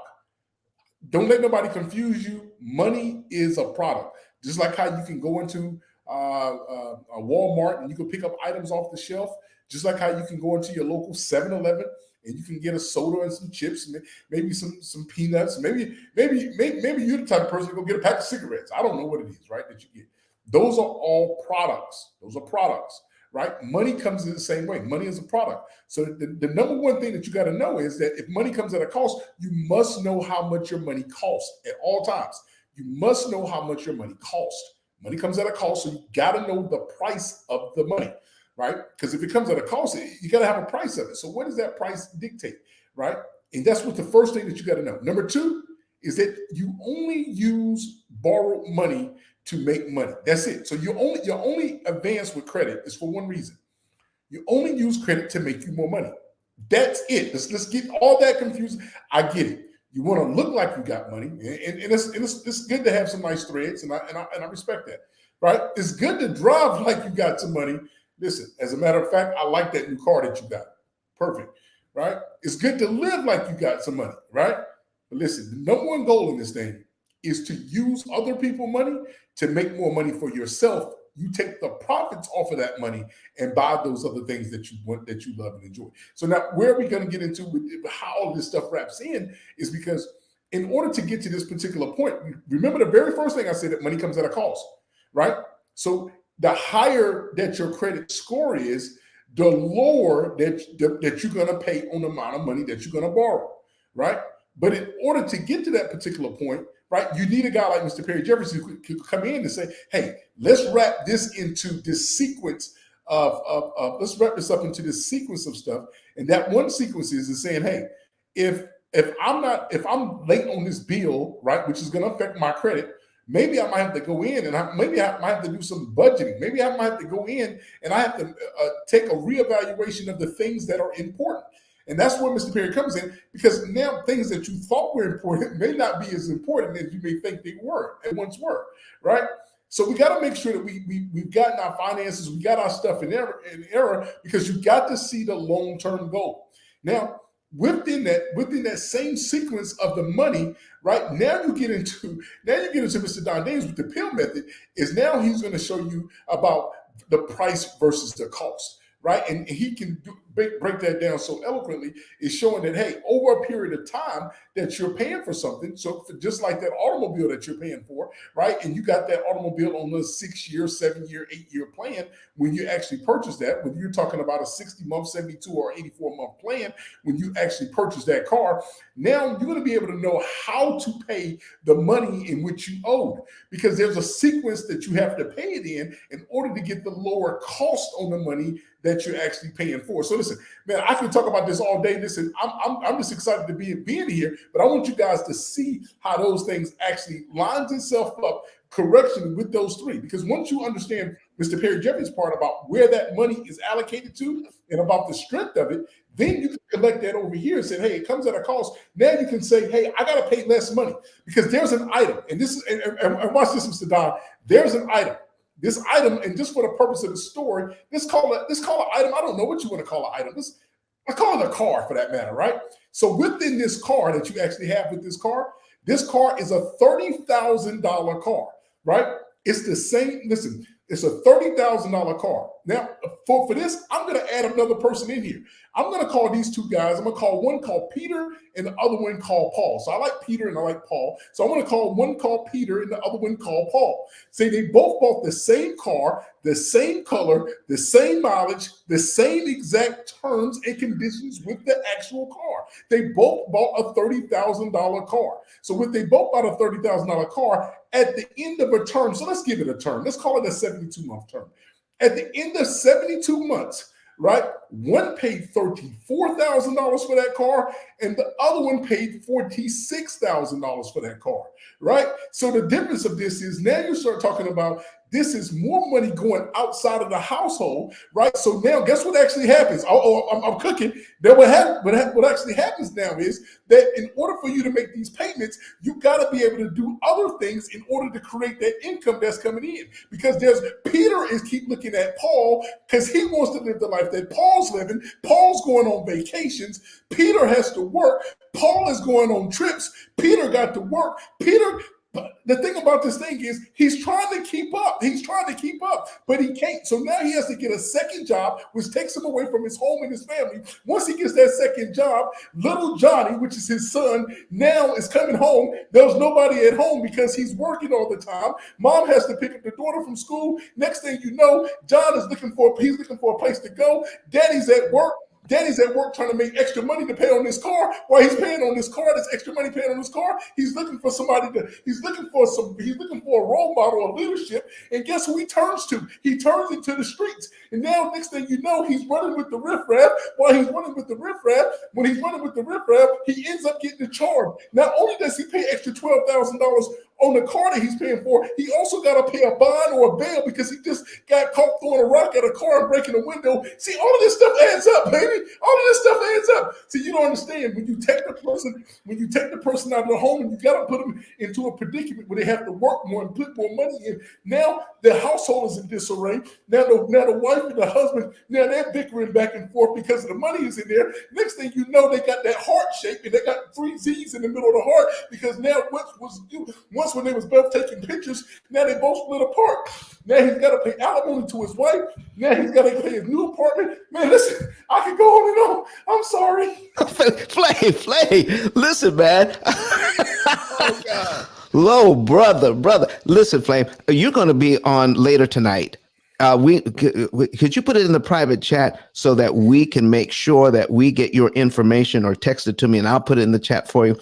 C: Don't let nobody confuse you. Money is a product. Just like how you can go into a Walmart and you can pick up items off the shelf, just like how you can go into your local 7-Eleven and you can get a soda and some chips, and maybe some peanuts. Maybe you're the type of person to go get a pack of cigarettes. I don't know what it is, right, that you get. Those are all products. Those are products, right? Money comes in the same way. Money is a product. So the number one thing that you got to know is that if money comes at a cost, you must know how much your money costs at all times. You must know how much your money costs. Money comes at a cost, so you got to know the price of the money, right? Because if it comes at a cost, you got to have a price of it. So what does that price dictate, right? And that's what the first thing that you got to know. Number two is that you only use borrowed money to make money. That's it. So your only advance with credit is for one reason. You only use credit to make you more money. That's it. Let's get all that confused. I get it. You want to look like you got money, and it's good to have some nice threads, and I respect that, right? It's good to drive like you got some money. Listen, as a matter of fact, I like that new car that you got. Perfect, right? It's good to live like you got some money, right? But listen, the number one goal in this thing is to use other people's money to make more money for yourself. You take the profits off of that money and buy those other things that you want, that you love and enjoy. So now where are we going to get into with how all this stuff wraps in is because in order to get to this particular point, remember the very first thing I said, that money comes at a cost, right? So the higher that your credit score is, the lower that you're going to pay on the amount of money that you're going to borrow, right? But in order to get to that particular point, right, you need a guy like Mr. Perry Jeffries who could come in and say, hey, let's wrap this into this sequence let's wrap this up into this sequence of stuff. And that one sequence is saying, hey, if I'm late on this bill, right, which is going to affect my credit, maybe I might have to go in and maybe I might have to do some budgeting. Maybe I might have to go in and I have to take a reevaluation of the things that are important. And that's where Mr. Perry comes in, because now things that you thought were important may not be as important as you may think they were and once were, right? So we got to make sure that we've gotten our finances, we got our stuff in error, because you got to see the long-term goal. Now, within that same sequence of the money, right? Now you get into Mr. Don Davis with the P.I.L.L method. Is now he's going to show you about the price versus the cost. Right, and he can break that down so eloquently, is showing that, hey, over a period of time that you're paying for something, so just like that automobile that you're paying for, right, and you got that automobile on the 6-year, 7-year, 8-year plan, when you actually purchase that, when you're talking about a 60-month, 72 or 84-month plan, when you actually purchase that car, now you're going to be able to know how to pay the money in which you owed, because there's a sequence that you have to pay it in order to get the lower cost on the money that you're actually paying for. So listen, man, I can talk about this all day. Listen, I'm just excited to be being here, but I want you guys to see how those things actually lines itself up correctly with those three. Because once you understand Mr. Perry Jeffries' part about where that money is allocated to and about the strength of it, then you can collect that over here and say, hey, it comes at a cost. Now you can say, hey, I got to pay less money because there's an item. And this is, and watch this, Mr. Don, there's an item. This item, and just for the purpose of the story, let's call it an item. I don't know what you want to call an item. I call it a car for that matter, right? So within this car that you actually have with this car is a $30,000 car, right? It's the same, listen, it's a $30,000 car. Now, for this, I'm going to add another person in here. I'm going to call these two guys. I'm going to call one called Peter and the other one called Paul. So I like Peter and I like Paul. So I'm going to call one called Peter and the other one called Paul. Say they both bought the same car, the same color, the same mileage, the same exact terms and conditions with the actual car. They both bought a $30,000 car. So when they both bought a $30,000 car, at the end of a term, so let's give it a term. Let's call it a 72-month term. At the end of 72 months, right, one paid $34,000 for that car and the other one paid $46,000 for that car, right? So the difference of this is now you start talking about this is more money going outside of the household, right? So now guess what actually happens? I'm cooking. Then what actually happens now is that in order for you to make these payments, you got to be able to do other things in order to create that income that's coming in. Because Peter is keep looking at Paul because he wants to live the life that Paul's Paul's living. Paul's going on vacations. Peter has to work. Paul is going on trips. Peter got to work. But the thing about this thing is he's trying to keep up. He's trying to keep up, but he can't. So now he has to get a second job, which takes him away from his home and his family. Once he gets that second job, little Johnny, which is his son, now is coming home. There's nobody at home because he's working all the time. Mom has to pick up the daughter from school. Next thing you know, John is looking for a place to go. Daddy's at work. Daddy's at work trying to make extra money to pay on this car. While he's paying on this car, this extra money paying on this car, he's looking for he's looking for a role model of leadership. And guess who he turns to? He turns into the streets. And now, next thing you know, he's running with the riffraff. While he's running with the riffraff, when he's running with the riffraff, he ends up getting a charge. Not only does he pay extra $12,000 on the car that he's paying for, he also got to pay a bond or a bail because he just got caught throwing a rock at a car and breaking a window. See, all of this stuff adds up, baby. All of this stuff adds up. See, you don't understand when you take the person out of the home and you got to put them into a predicament where they have to work more and put more money in. Now the household is in disarray. Now the wife and the husband, now they're bickering back and forth because of the money is in there. Next thing you know, they got that heart shape and they got 3 Z's in the middle of the heart because now once when they was both taking pictures, now they both split apart. Now he's got to pay alimony to his wife. Now he's got to pay his new apartment. Man, listen, I can go on and on. I'm sorry.
A: Flay, listen, man.
B: Oh, God.
A: Low, brother. Listen, Flame, you're going to be on later tonight. Could you put it in the private chat so that we can make sure that we get your information or text it to me and I'll put it in the chat for you?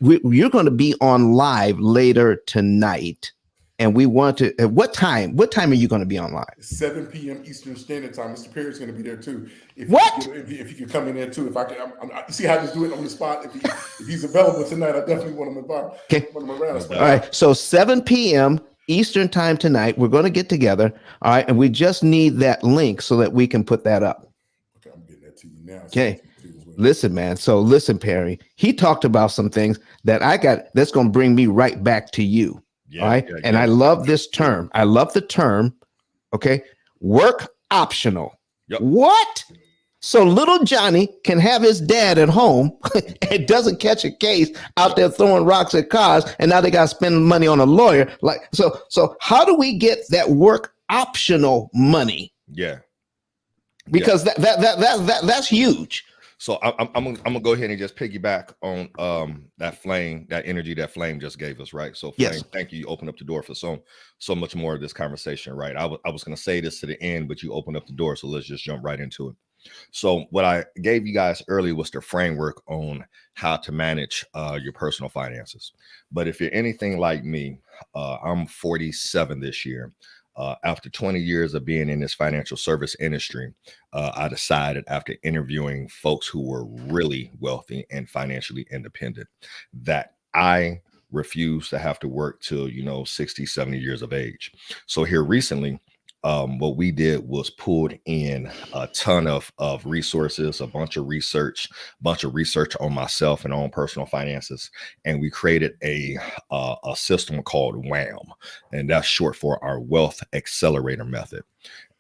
A: You're going to be on live later tonight. And we want to, at what time are you going to be on live?
C: 7 p.m. Eastern Standard Time. Mr. Perry's going to be there too. If you could come in there too. If I can, you see how I just do it on the spot. If he's available tonight, I definitely want him involved.
A: Okay.
C: Want him around.
A: All right. So 7 p.m. Eastern time tonight, we're going to get together. All right. And we just need that link so that we can put that up.
C: Okay. I'm getting that to you now.
A: Okay. Listen, man. So listen, Perry, he talked about some things that I got that's going to bring me right back to you.
B: Yeah,
A: all right.
B: yeah,
A: and I love this term. I love the term. Okay. Work optional.
B: Yep.
A: What? So little Johnny can have his dad at home and doesn't catch a case out there throwing rocks at cars. And now they got to spend money on a lawyer. So how do we get that work optional money?
B: Yeah.
A: Because that's huge.
B: So I'm gonna go ahead and just piggyback on that energy that Flame just gave us, right? So Flame,
A: yes.
B: Thank you. You opened up the door for so much more of this conversation, right? I was gonna say this to the end, but you opened up the door, so let's just jump right into it. So what I gave you guys earlier was the framework on how to manage your personal finances. But if you're anything like me, I'm 47 this year. After 20 years of being in this financial service industry, I decided after interviewing folks who were really wealthy and financially independent that I refuse to have to work till, 60, 70 years of age. So here recently, what we did was pulled in a ton of resources, a bunch of research on myself and on personal finances. And we created a system called WHAM, and that's short for our Wealth Accelerator Method.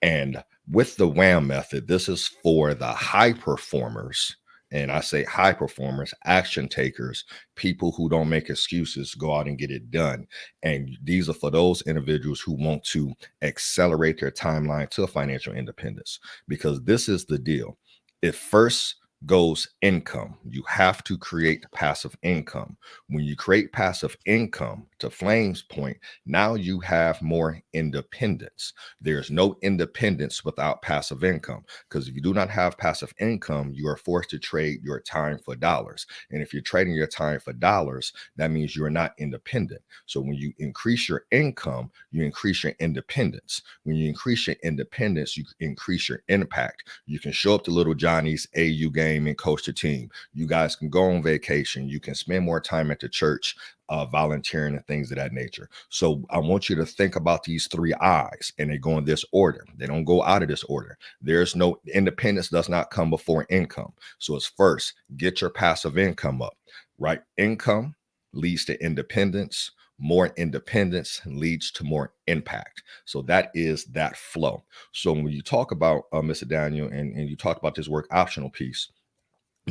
B: And with the WHAM method, this is for the high performers. And I say high performers, action takers, people who don't make excuses, go out and get it done. And these are for those individuals who want to accelerate their timeline to financial independence, because this is the deal. It first goes income. You have to create passive income. When you create passive income, to Flame's point, now you have more independence. There's no independence without passive income, because if you do not have passive income, you are forced to trade your time for dollars. And if you're trading your time for dollars, that means you're not independent. So when you increase your income, you increase your independence. When you increase your independence, you increase your impact. You can show up to little Johnny's AU game and coach the team. You guys can go on vacation. You can spend more time at the church, volunteering and things of that nature. So I want you to think about these 3 I's, and they go in this order. They don't go out of this order. There's no independence does not come before income. So it's first, get your passive income up, right? Income leads to independence. More independence leads to more impact. So that is that flow. So when you talk about Mr. Daniel, and you talk about this work optional piece,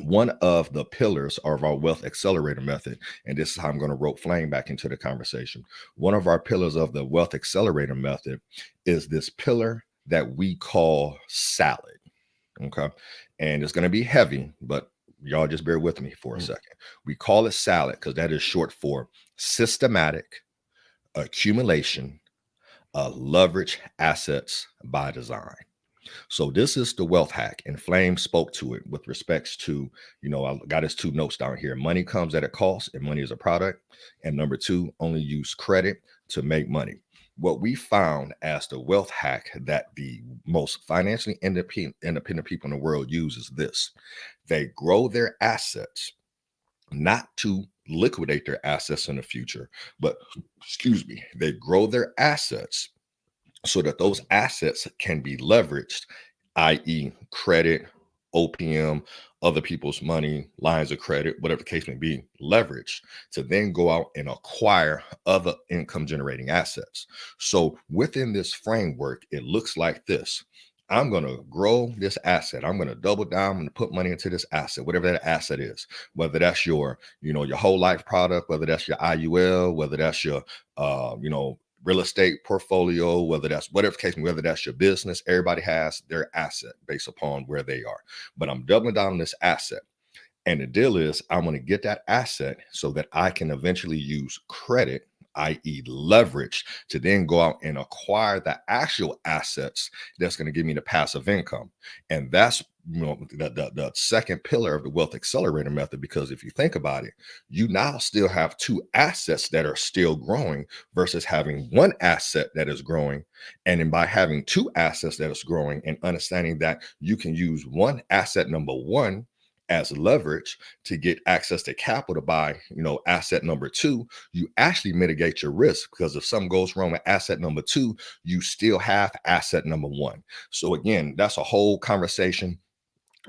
B: one of the pillars of our wealth accelerator method, and this is how I'm going to rope flame back into the conversation. One of our pillars of the wealth accelerator method is this pillar that we call salad. Okay. And it's going to be heavy, but y'all just bear with me for a second. We call it salad because that is short for systematic accumulation of leverage assets by design. So this is the wealth hack, and Flame spoke to it with respects to, I got his 2 notes down here. Money comes at a cost, and money is a product. And number 2, only use credit to make money. What we found as the wealth hack that the most financially independent people in the world use is this: they grow their assets, not to liquidate their assets in the future, but they grow their assets so that those assets can be leveraged, i.e., credit, OPM, other people's money, lines of credit, whatever the case may be, leveraged to then go out and acquire other income generating assets. So within this framework, it looks like this. I'm going to grow this asset. I'm going to double down and put money into this asset, whatever that asset is, whether that's your whole life product, whether that's your IUL, whether that's your, real estate portfolio, whether that's whatever case, whether that's your business. Everybody has their asset based upon where they are. But I'm doubling down on this asset. And the deal is I'm going to get that asset so that I can eventually use credit, i.e. leverage, to then go out and acquire the actual assets that's going to give me the passive income. And that's the second pillar of the wealth accelerator method, because if you think about it, you now still have 2 assets that are still growing versus having 1 asset that is growing. And then by having 2 assets that is growing and understanding that you can use one asset, number 1, as leverage to get access to capital to buy, asset number 2, you actually mitigate your risk, because if something goes wrong with asset number 2, you still have asset number 1. So again, that's a whole conversation.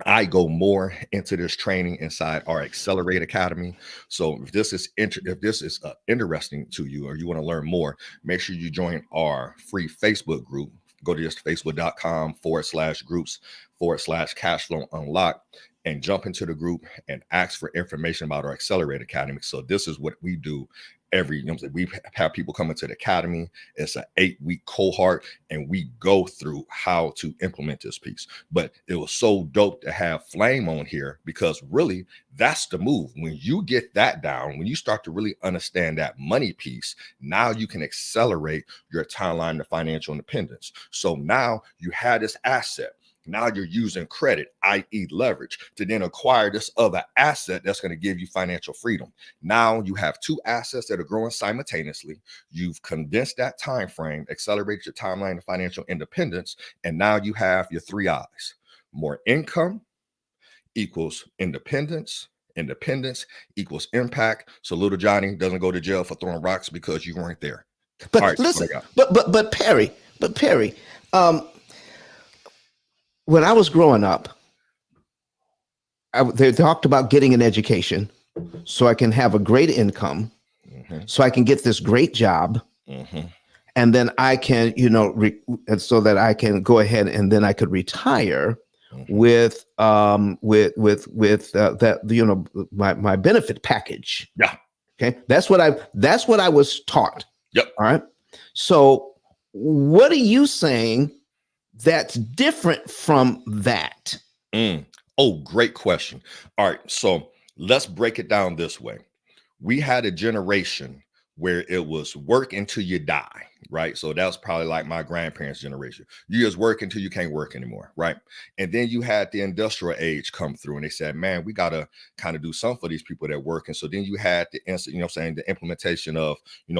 B: I go more into this training inside our Accelerate Academy. So if this is interesting to you, or you want to learn more, make sure you join our free Facebook group. Go to just facebook.com/groups/cash flow unlock and jump into the group and ask for information about our Accelerate Academy. So this is what we do we have people come into the academy. It's an 8-week cohort, and we go through how to implement this piece. But it was so dope to have Flame on here, because really that's the move. When you get that down, when you start to really understand that money piece, now you can accelerate your timeline to financial independence. So now you have this asset. Now you're using credit, i.e. leverage, to then acquire this other asset that's going to give you financial freedom. Now you have 2 assets that are growing simultaneously. You've condensed that time frame, accelerated your timeline to financial independence, and now you have your 3 I's. More income equals independence. Independence equals impact. So little Johnny doesn't go to jail for throwing rocks because you weren't there.
A: But
B: right,
A: listen, but Perry, when I was growing up, they talked about getting an education so I can have a great income, so I can get this great job, and then I can, and so that I can go ahead and then I could retire with that, my benefit package.
B: Yeah.
A: Okay. That's what I was taught.
B: Yep.
A: All right. So what are you saying that's different from that?
B: Oh, great question. All right. So let's break it down this way. We had a generation where it was work until you die, right? So that was probably like my grandparents' generation. You just work until you can't work anymore, right? And then you had the industrial age come through, and they said, man, we got to kind of do something for these people that work. And so then you had the the implementation of,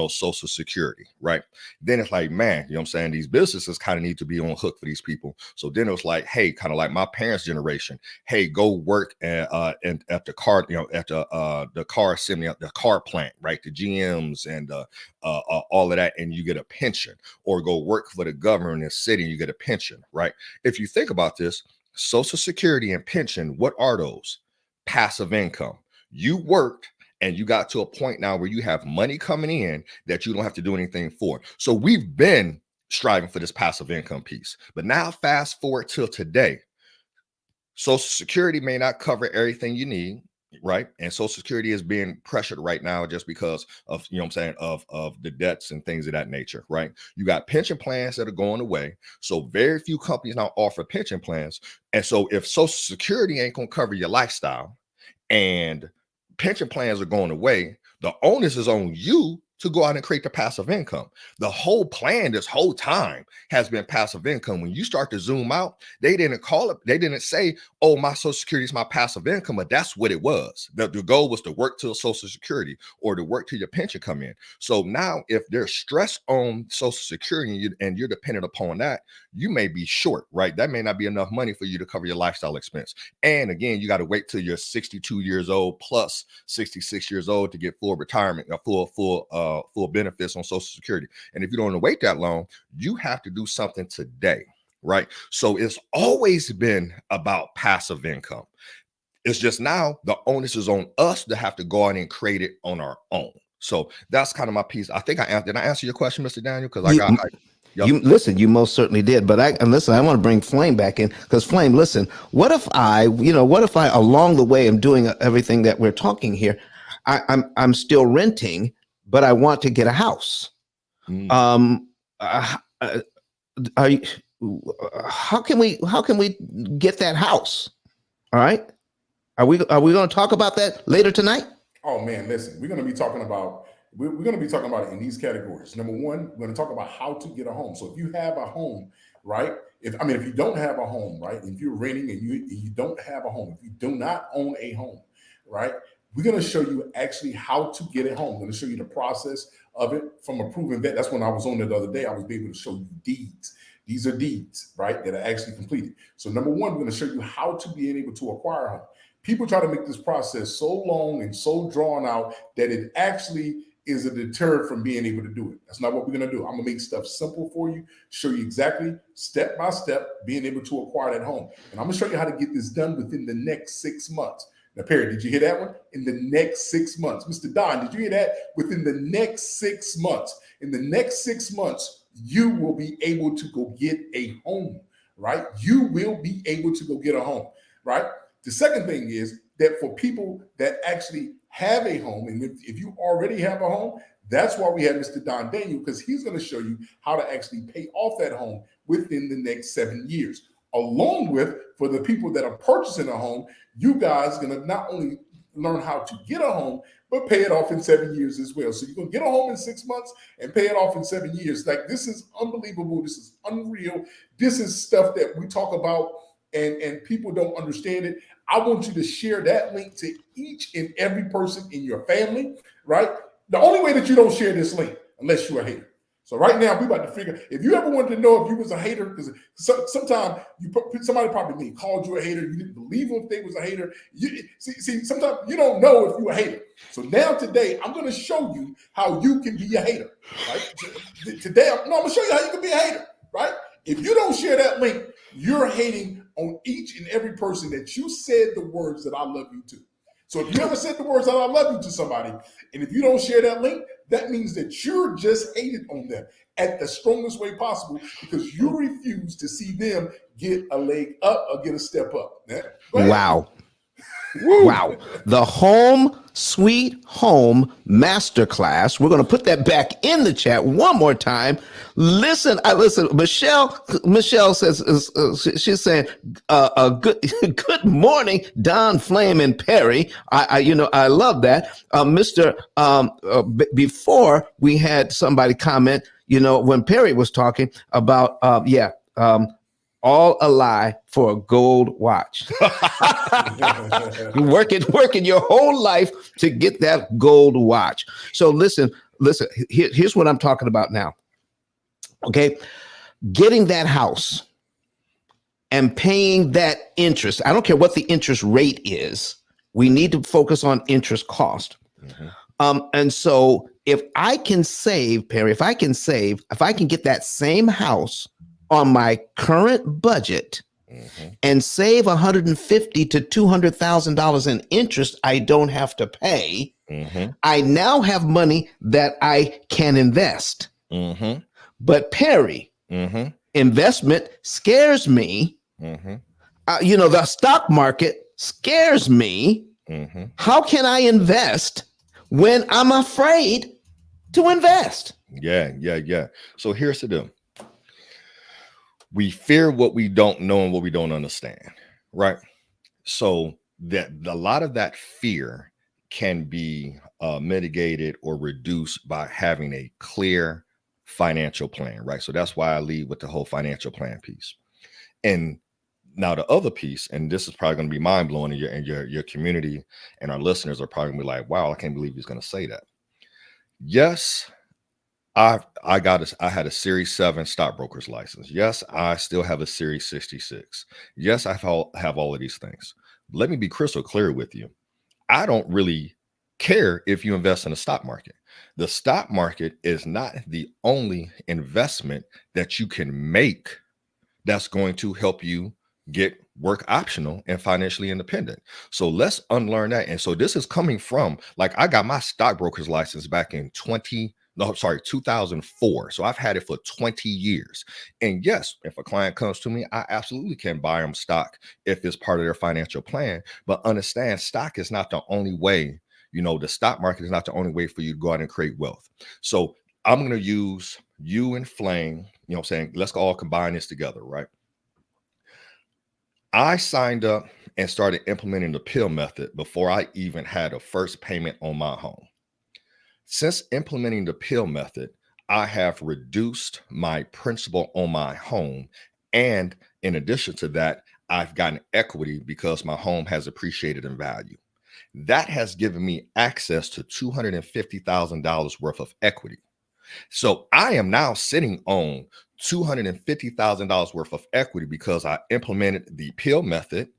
B: Social Security, right? Then it's like, man, these businesses kind of need to be on hook for these people. So then it was like, hey, kind of like my parents' generation, hey, go work at the car, at the car assembly, the car plant, right? The GMs and all of that, and you get a pension, or go work for the government in the city and you get a pension, right? If you think about this, Social Security and pension, what are those? Passive income. You worked And you got to a point now where you have money coming in that you don't have to do anything for. So we've been striving for this passive income piece. But now fast forward till today. Social Security may not cover everything you need, right? And Social Security is being pressured right now just because of, you know what I'm saying, of the debts and things of that nature, right? You got pension plans that are going away. So very few companies now offer pension plans. And so if Social Security ain't going to cover your lifestyle and pension plans are going away, the onus is on you to go out and create the passive income. The whole plan this whole time has been passive income. When you start to zoom out, they didn't call it, they didn't say, oh, my Social Security is my passive income, but that's what it was. The goal was to work to Social Security or to work till your pension come in. So now if there's stress on Social Security and you're dependent upon that, you may be short, right? That may not be enough money for you to cover your lifestyle expense. And again, you got to wait till you're 62 years old plus 66 years old to get full retirement, full benefits on Social Security. And if you don't want to wait that long, you have to do something today, right? So it's always been about passive income. It's just now the onus is on us to have to go out and create it on our own. So that's kind of my piece. I think did I answer your question, Mr. Daniel? Because I got
A: Yep. You listen, you most certainly did. But I want to bring Flame back in because Flame, listen, what if I along the way I'm doing everything that we're talking here, I'm still renting, but I want to get a house. How can we get that house? All right. Are we going to talk about that later tonight?
C: Oh man, listen, we're going to be talking about it in these categories. Number one, we're going to talk about how to get a home. So if you have a home, right? If you don't have a home, right? If you're renting and you don't have a home, if you do not own a home, right? We're going to show you actually how to get a home. We're going to show you the process of it from a proven vet. That's when I was on there the other day. I was able to show you deeds. These are deeds, right? That are actually completed. So number one, we're going to show you how to be able to acquire a home. People try to make this process so long and so drawn out that it actually is a deterrent from being able to do it. That's not what we're going to do. I'm going to make stuff simple for you, show you exactly step by step being able to acquire that home. And I'm going to show you how to get this done within the next 6 months. Now, Perry, did you hear that one? In the next 6 months. Mr. Don, did you hear that? Within the next 6 months. In the next 6 months, you will be able to go get a home, right? You will be able to go get a home, right? The second thing is that for people that actually have a home, and if you already have a home, that's why we have Mr. Don Daniel, because he's going to show you how to actually pay off that home within the next 7 years. Along with, for the people that are purchasing a home, you guys are going to not only learn how to get a home, but pay it off in 7 years as well. So you're going to get a home in 6 months and pay it off in 7 years. Like, this is unbelievable. This is unreal. This is stuff that we talk about and people don't understand it. I want you to share that link to each and every person in your family, right? The only way that you don't share this link, unless you're a hater. So right now, we're about to figure, if you ever wanted to know if you was a hater, because sometimes somebody probably called you a hater, you didn't believe them if they was a hater. See, sometimes you don't know if you're a hater. So now today, I'm going to show you how you can be a hater, right? Today, I'm going to show you how you can be a hater, right? If you don't share that link, you're hating on each and every person that you said the words that I love you to. So if you ever said the words that I love you to somebody, and if you don't share that link, that means that you're just hated on them at the strongest way possible because you refuse to see them get a leg up or get a step up.
A: Wow. Wow. The Home Sweet Home Masterclass. We're going to put that back in the chat one more time. Listen. Michelle says, she's saying, good morning, Don, Flame, and Perry. I love that. Before we had somebody comment, when Perry was talking about, all a lie for a gold watch. working your whole life to get that gold watch. So listen, here's what I'm talking about now. Okay. Getting that house and paying that interest. I don't care what the interest rate is. We need to focus on interest cost. Mm-hmm. And so if I can save, Perry, if I can get that same house on my current budget, and save $150,000 to $200,000 in interest I don't have to pay, I now have money that I can invest. But Perry, investment scares me. The stock market scares me. How can I invest when I'm afraid to invest?
B: Yeah. So here's the deal. We fear what we don't know and what we don't understand, right? So that a lot of that fear can be mitigated or reduced by having a clear financial plan, right? So that's why I lead with the whole financial plan piece. And now the other piece, and this is probably going to be mind blowing, and your community and our listeners are probably going to be like, "Wow, I can't believe he's going to say that." Yes, I had a Series 7 stockbroker's license. Yes, I still have a Series 66. Yes, I have all of these things. Let me be crystal clear with you. I don't really care if you invest in the stock market. The stock market is not the only investment that you can make that's going to help you get work optional and financially independent. So let's unlearn that. And so this is coming from, like, I got my stockbroker's license back in 2004. So I've had it for 20 years. And yes, if a client comes to me, I absolutely can buy them stock if it's part of their financial plan. But understand, stock is not the only way, the stock market is not the only way for you to go out and create wealth. So I'm going to use you and Flame, let's all combine this together, right? I signed up and started implementing the P.I.L.L method before I even had a first payment on my home. Since implementing the P.I.L.L method, I have reduced my principal on my home. And in addition to that, I've gotten equity because my home has appreciated in value. That has given me access to $250,000 worth of equity. So I am now sitting on $250,000 worth of equity because I implemented the P.I.L.L method,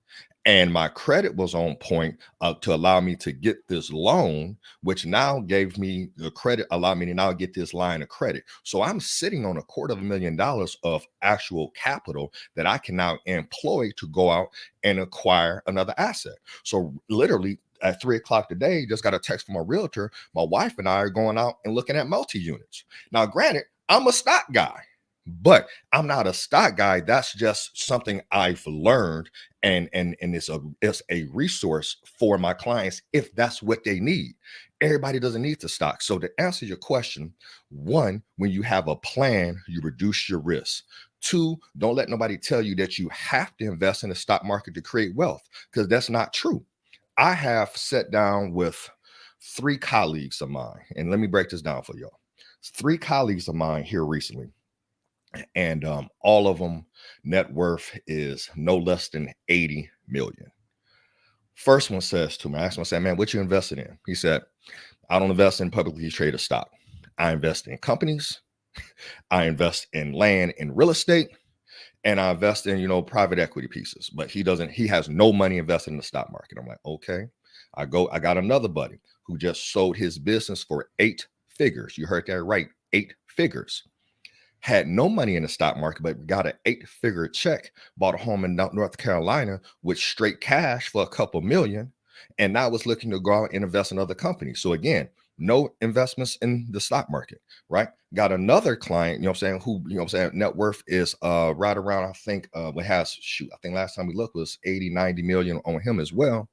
B: and my credit was on point to allow me to get this loan, which now gave me the credit, allowed me to now get this line of credit. So I'm sitting on $250,000 of actual capital that I can now employ to go out and acquire another asset. So literally at 3:00 today, just got a text from a realtor. My wife and I are going out and looking at multi-units. Now, granted, I'm a stock guy, but I'm not a stock guy. That's just something I've learned, and it's a resource for my clients if that's what they need. Everybody doesn't need the stock. So to answer your question, one, when you have a plan, you reduce your risk. Two, don't let nobody tell you that you have to invest in the stock market to create wealth, because that's not true. I have sat down with 3 colleagues of mine, and let me break this down for y'all. 3 colleagues of mine here recently, and all of them net worth is no less than 80 million. First one says to me, I asked him, I said, "Man, what you invested in?" He said, "I don't invest in publicly traded stock. I invest in companies. I invest in land and real estate, and I invest in, private equity pieces." But he has no money invested in the stock market. I'm like, okay. I got another buddy who just sold his business for 8 figures. You heard that right, 8 figures. Had no money in the stock market, but got an 8-figure check, bought a home in North Carolina with straight cash for a couple million, and now was looking to go out and invest in other companies. So again, no investments in the stock market, right? Got another client, who, net worth is right around, I think, I think last time we looked was 80, 90 million on him as well.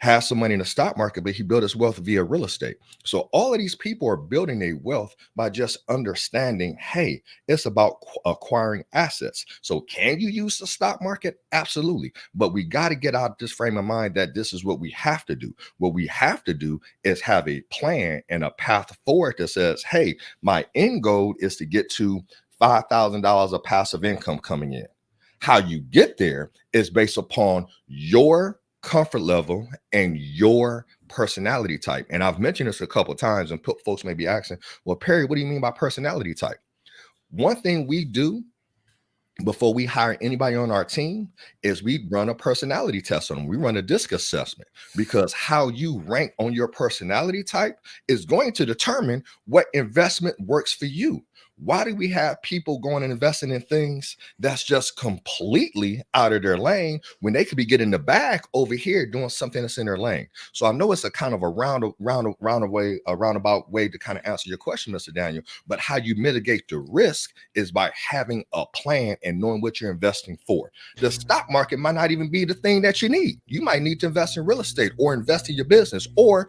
B: Has some money in the stock market, but he built his wealth via real estate. So all of these people are building a wealth by just understanding, hey, it's about acquiring assets. So can you use the stock market? Absolutely. But we got to get out of this frame of mind that this is what we have to do. What we have to do is have a plan and a path forward that says, hey, my end goal is to get to $5,000 of passive income coming in. How you get there is based upon your comfort level and your personality type. And I've mentioned this a couple of times, and folks may be asking, well, Perry, what do you mean by personality type? One thing we do before we hire anybody on our team is we run a personality test on them. We run a DISC assessment, because how you rank on your personality type is going to determine what investment works for you. Why do we have people going and investing in things that's just completely out of their lane when they could be getting the bag over here doing something that's in their lane? So I know it's a kind of a roundabout way to kind of answer your question, Mr. Daniel. But how you mitigate the risk is by having a plan and knowing what you're investing for. The stock market might not even be the thing that you need. You might need to invest in real estate or invest in your business, or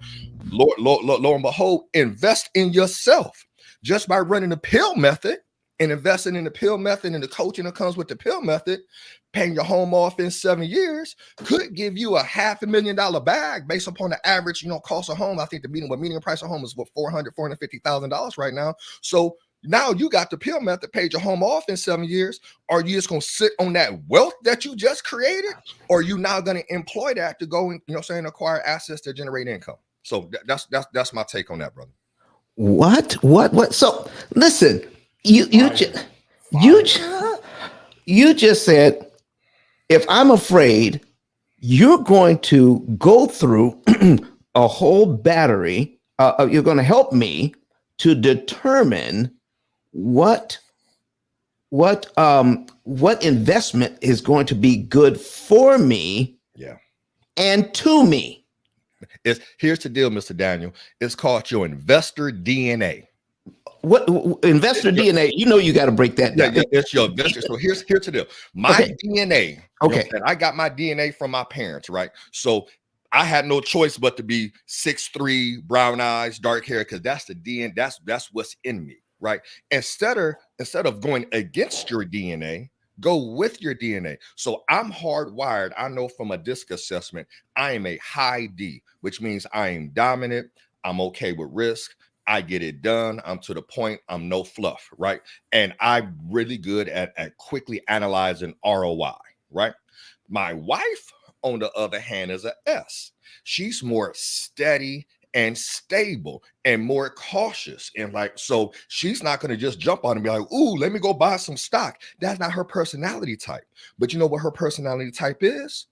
B: lo and behold, invest in yourself. Just by running the P.I.L.L method and investing in the P.I.L.L method and the coaching that comes with the P.I.L.L method, paying your home off in 7 years could give you a $500,000 bag based upon the average, cost of home. I think the median price of home is what, $450,000 right now. So now you got the P.I.L.L method, paid your home off in 7 years. Are you just going to sit on that wealth that you just created? Or are you now going to employ that to go and, acquire assets that generate income? So that's my take on that, brother.
A: What? So listen, you just said, if I'm afraid, you're going to go through a whole battery. You're going to help me to determine what investment is going to be good for me, and to me.
B: Here's the deal, Mr. Daniel. It's called your investor DNA.
A: What investor DNA? You got to break that down.
B: Yeah, it's your investor. So here's the deal. My DNA.
A: Okay.
B: I got my DNA from my parents, right? So I had no choice but to be 6'3", brown eyes, dark hair, because that's the DNA. That's what's in me, right? Instead of going against your DNA, go with your DNA. So I'm hardwired. I know from a DISC assessment, I am a high D, which means I am dominant. I'm okay with risk. I get it done. I'm to the point. I'm no fluff, right? And I'm really good at quickly analyzing ROI, right? My wife, on the other hand, is a S. She's more steady and stable and more cautious. And so she's not going to just jump on and be like, ooh, let me go buy some stock. That's not her personality type. But you know what her personality type is?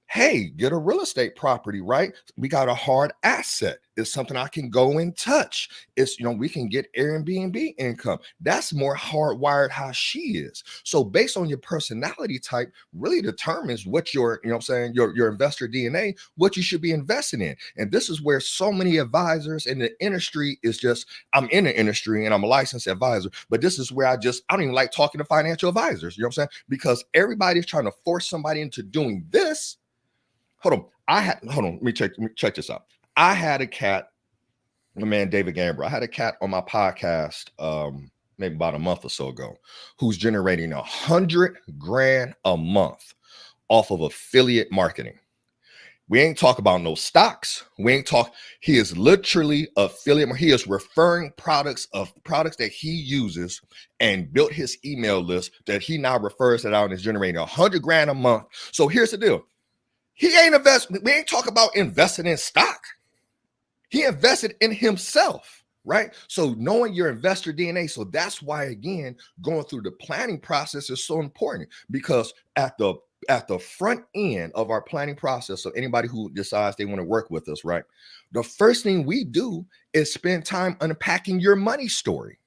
B: Hey, get a real estate property, right? We got a hard asset. It's something I can go and touch. It's, we can get Airbnb income. That's more hardwired how she is. So based on your personality type really determines what your investor DNA, what you should be investing in. And this is where so many advisors in the industry I'm in the industry and I'm a licensed advisor, but this is where I don't even like talking to financial advisors, because everybody's trying to force somebody into doing this. Hold on. Let me check this out. I had a cat, my man David Gamber. I had a cat on my podcast maybe about a month or so ago, who's generating $100,000 a month off of affiliate marketing. We ain't talk about no stocks. He is literally affiliate. He is referring products that he uses and built his email list that he now refers it out and is generating $100,000 a month. So here's the deal. We ain't talk about investing in stock. He invested in himself, right? So knowing your investor DNA. So that's why, again, going through the planning process is so important, because at the front end of our planning process, so anybody who decides they want to work with us, right? The first thing we do is spend time unpacking your money story.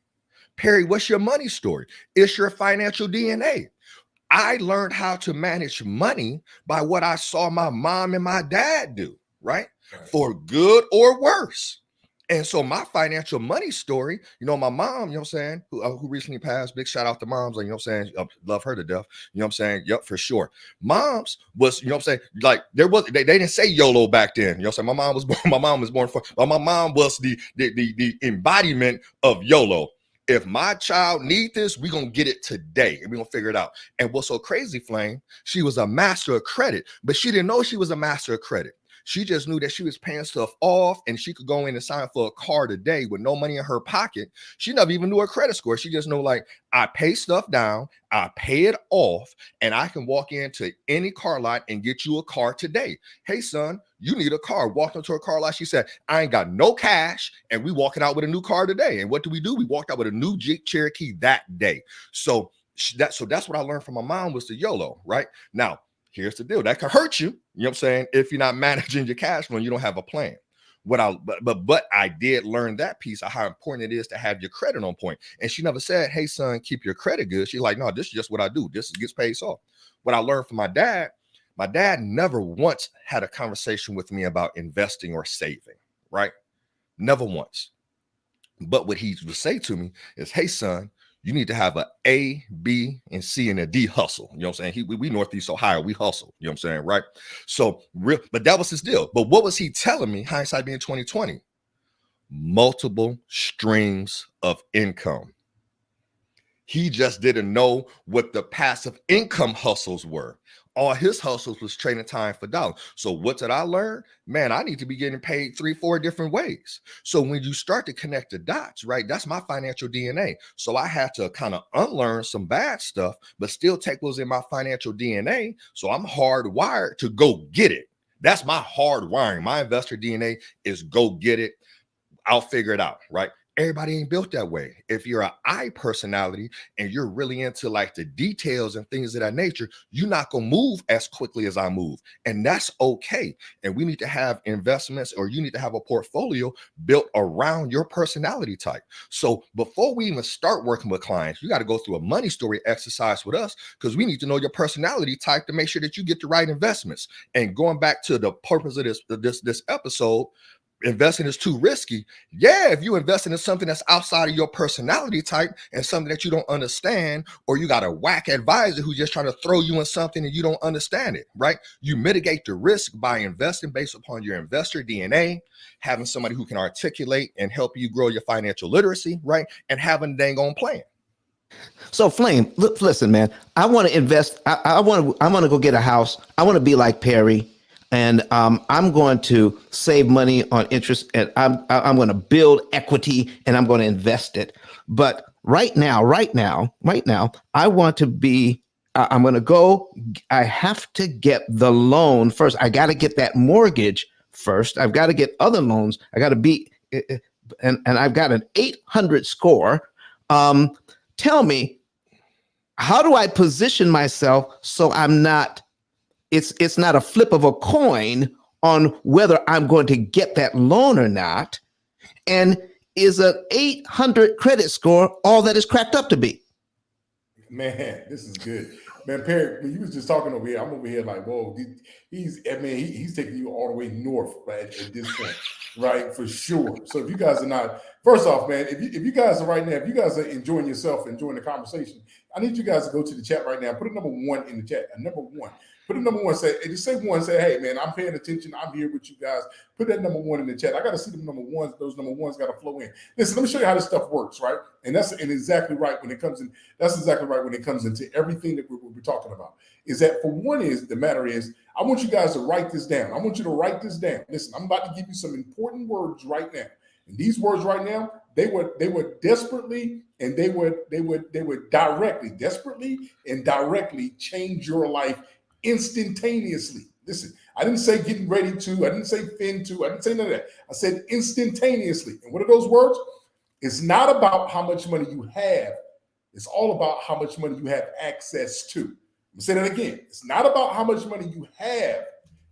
B: Perry, what's your money story? It's your financial DNA. I learned how to manage money by what I saw my mom and my dad do, right? For good or worse. And so my financial money story, my mom, who recently passed, big shout out to moms, love her to death, yep, for sure. Moms was, like they didn't say YOLO back then, my mom was born for, but my mom was the embodiment of YOLO. If my child need this, we're going to get it today and we're going to figure it out. And what's so crazy, Flame, she was a master of credit, but she didn't know she was a master of credit. She just knew that she was paying stuff off and she could go in and sign for a car today with no money in her pocket. She never even knew her credit score. She just knew, I pay stuff down, I pay it off, and I can walk into any car lot and get you a car today. Hey, son, you need a car. Walked into a car lot. She said, I ain't got no cash, and we walking out with a new car today. And what do? We walked out with a new Jeep Cherokee that day. So that's what I learned from my mom was the YOLO, right? Now, here's the deal. That can hurt you, if you're not managing your cash flow and you don't have a plan. But I did learn that piece of how important it is to have your credit on point. And she never said, "Hey son, keep your credit good." She's like, "No, this is just what I do. This gets paid off." What I learned from my dad never once had a conversation with me about investing or saving, right? Never once. But what he would say to me is, "Hey son, you need to have A, B, and C, and a D hustle." You know what I'm saying? We Northeast Ohio, we hustle. You know what I'm saying, right? So real, but that was his deal. But what was he telling me? Hindsight being 2020, multiple streams of income. He just didn't know what the passive income hustles were. All his hustles was trading time for dollars. So what did I learn? Man, I need to be getting paid 3-4 different ways. So when you start to connect the dots, right, that's my financial DNA. So I had to kind of unlearn some bad stuff, but still take what's in my financial DNA. So I'm hardwired to go get it. That's my hardwiring. My investor DNA is go get it. I'll figure it out, right? Everybody ain't built that way. If you're an I personality and you're really into like the details and things of that nature, you're not gonna move as quickly as I move. And that's okay. And we need to have investments, or you need to have a portfolio built around your personality type. So before we even start working with clients, you got to go through a money story exercise with us, because we need to know your personality type to make sure that you get the right investments. And going back to the purpose of this episode, investing is too risky. Yeah, if you invest into something that's outside of your personality type and something that you don't understand, or you got a whack advisor who's just trying to throw you in something and you don't understand it, right? You mitigate the risk by investing based upon your investor DNA, having somebody who can articulate and help you grow your financial literacy, right? And having a dang on plan.
A: So Flame, listen, man, I want to invest. I want to go get a house. I want to be like Perry. And I'm going to save money on interest, and I'm going to build equity, and I'm going to invest it. But right now, I want to be. I'm going to go. I have to get the loan first. I got to get that mortgage first. I've got to get other loans. I got to be, and I've got an 800 score. Tell me, how do I position myself so I'm not? It's not a flip of a coin on whether I'm going to get that loan or not. And is an 800 credit score all that is cracked up to be?
C: Man, this is good. Man, Perry, when you was just talking over here, I'm over here like, whoa, he's taking you all the way north, right, at this point, right, for sure. So if you guys are not, first off, man, if you guys are right now, if you guys are enjoying yourself, enjoying the conversation, I need you guys to go to the chat right now. Put a number 1 in the chat, a number 1. Put a number 1, just say 1, say, hey, man, I'm paying attention. I'm here with you guys. Put that number 1 in the chat. I got to see them number 1s. Those number 1s got to flow in. Listen, let me show you how this stuff works, right? And that's exactly right when it comes in. That's exactly right when it comes into everything that we're talking about. Is that for one is the matter is, I want you guys to write this down. I want you to write this down. Listen, I'm about to give you some important words right now. And these words right now, they would desperately and they would desperately and directly change your life instantaneously. Listen, I didn't say getting ready to, I didn't say fin to, I didn't say none of that. I said instantaneously. And what are those words? It's not about how much money you have. It's all about how much money you have access to. I'm say that again. It's not about how much money you have.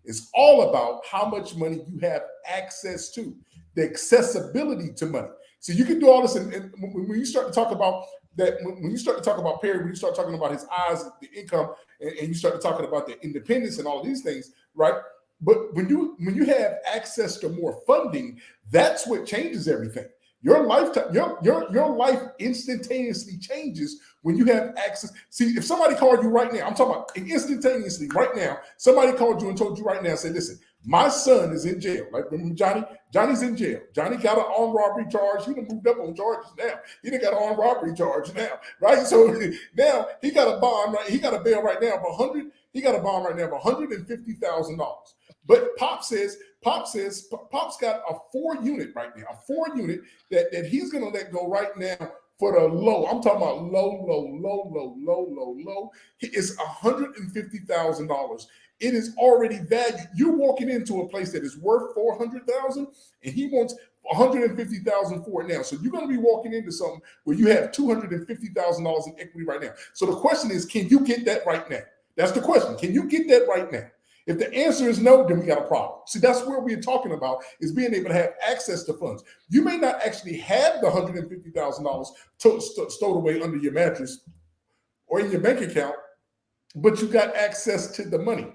C: It's all about how much money you have access to, the accessibility to money. So you can do all this, and when you start to talk about that, when you start to talk about Perry, when you start talking about his eyes, the income, and you start talking about the independence and all of these things, right? But when you have access to more funding, that's what changes everything. Your lifetime, your life instantaneously changes when you have access. See, if somebody called you right now, I'm talking about instantaneously right now, somebody called you and told you right now, say, listen, my son is in jail. Like, remember Johnny? Johnny's in jail. Johnny got an armed robbery charge. He done moved up on charges now. He done got an armed robbery charge now, right? So now he got a bond, right? He got a bail right now of he got a bond right now of $150,000. But Pop's got a 4-unit right now, a 4-unit that he's gonna let go right now for the low. I'm talking about low. It's $150,000. It is already valued. You're walking into a place that is worth $400,000, and he wants $150,000 for it now. So you're going to be walking into something where you have $250,000 in equity right now. So the question is, can you get that right now? That's the question. Can you get that right now? If the answer is no, then we got a problem. See, that's where we're talking about, is being able to have access to funds. You may not actually have the $150,000 stowed away under your mattress or in your bank account, but you got access to the money.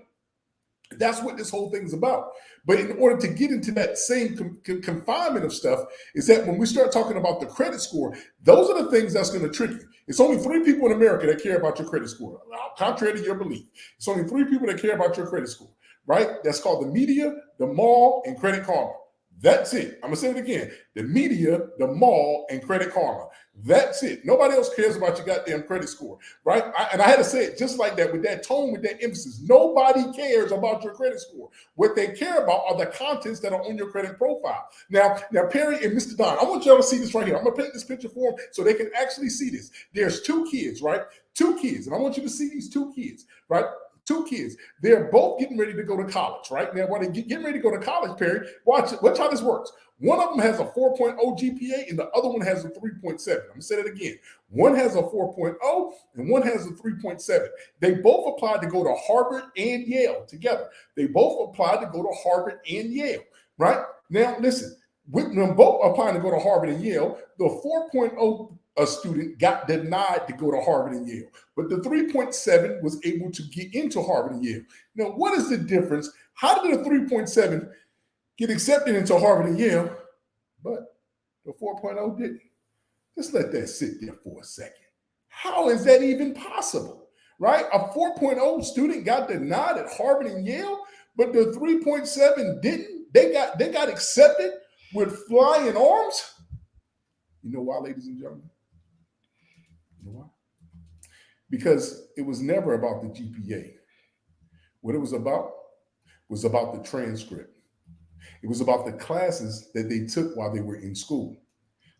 C: That's what this whole thing is about. But in order to get into that same confinement of stuff, is that when we start talking about the credit score, those are the things that's going to trick you. It's only 3 people in America that care about your credit score, contrary to your belief. It's only 3 people that care about your credit score, right? That's called the media, the mall, and Credit Karma. That's it. I'm going to say it again. The media, the mall, and Credit Karma. That's it. Nobody else cares about your goddamn credit score, right? And I had to say it just like that, with that tone, with that emphasis. Nobody cares about your credit score. What they care about are the contents that are on your credit profile. Now, Perry and Mr. Don, I want y'all to see this right here. I'm going to paint this picture for them so they can actually see this. There's 2 kids, right? 2 kids. And I want you to see these 2 kids, right? 2 kids. They're both getting ready to go to college, right? Now, while they're getting ready to go to college, Perry, watch how this works. One of them has a 4.0 GPA and the other one has a 3.7. I'm going to say that again. One has a 4.0 and one has a 3.7. They both applied to go to Harvard and Yale together. They both applied to go to Harvard and Yale, right? Now, listen, with them both applying to go to Harvard and Yale, the 4.0 a student got denied to go to Harvard and Yale, but the 3.7 was able to get into Harvard and Yale. Now, what is the difference? How did the 3.7 get accepted into Harvard and Yale, but the 4.0 didn't? Just let that sit there for a second. How is that even possible, right? A 4.0 student got denied at Harvard and Yale, but the 3.7 didn't. They got accepted with flying arms. You know why, ladies and gentlemen? You know why? Because it was never about the GPA. What it was about the transcript. It was about the classes that they took while they were in school.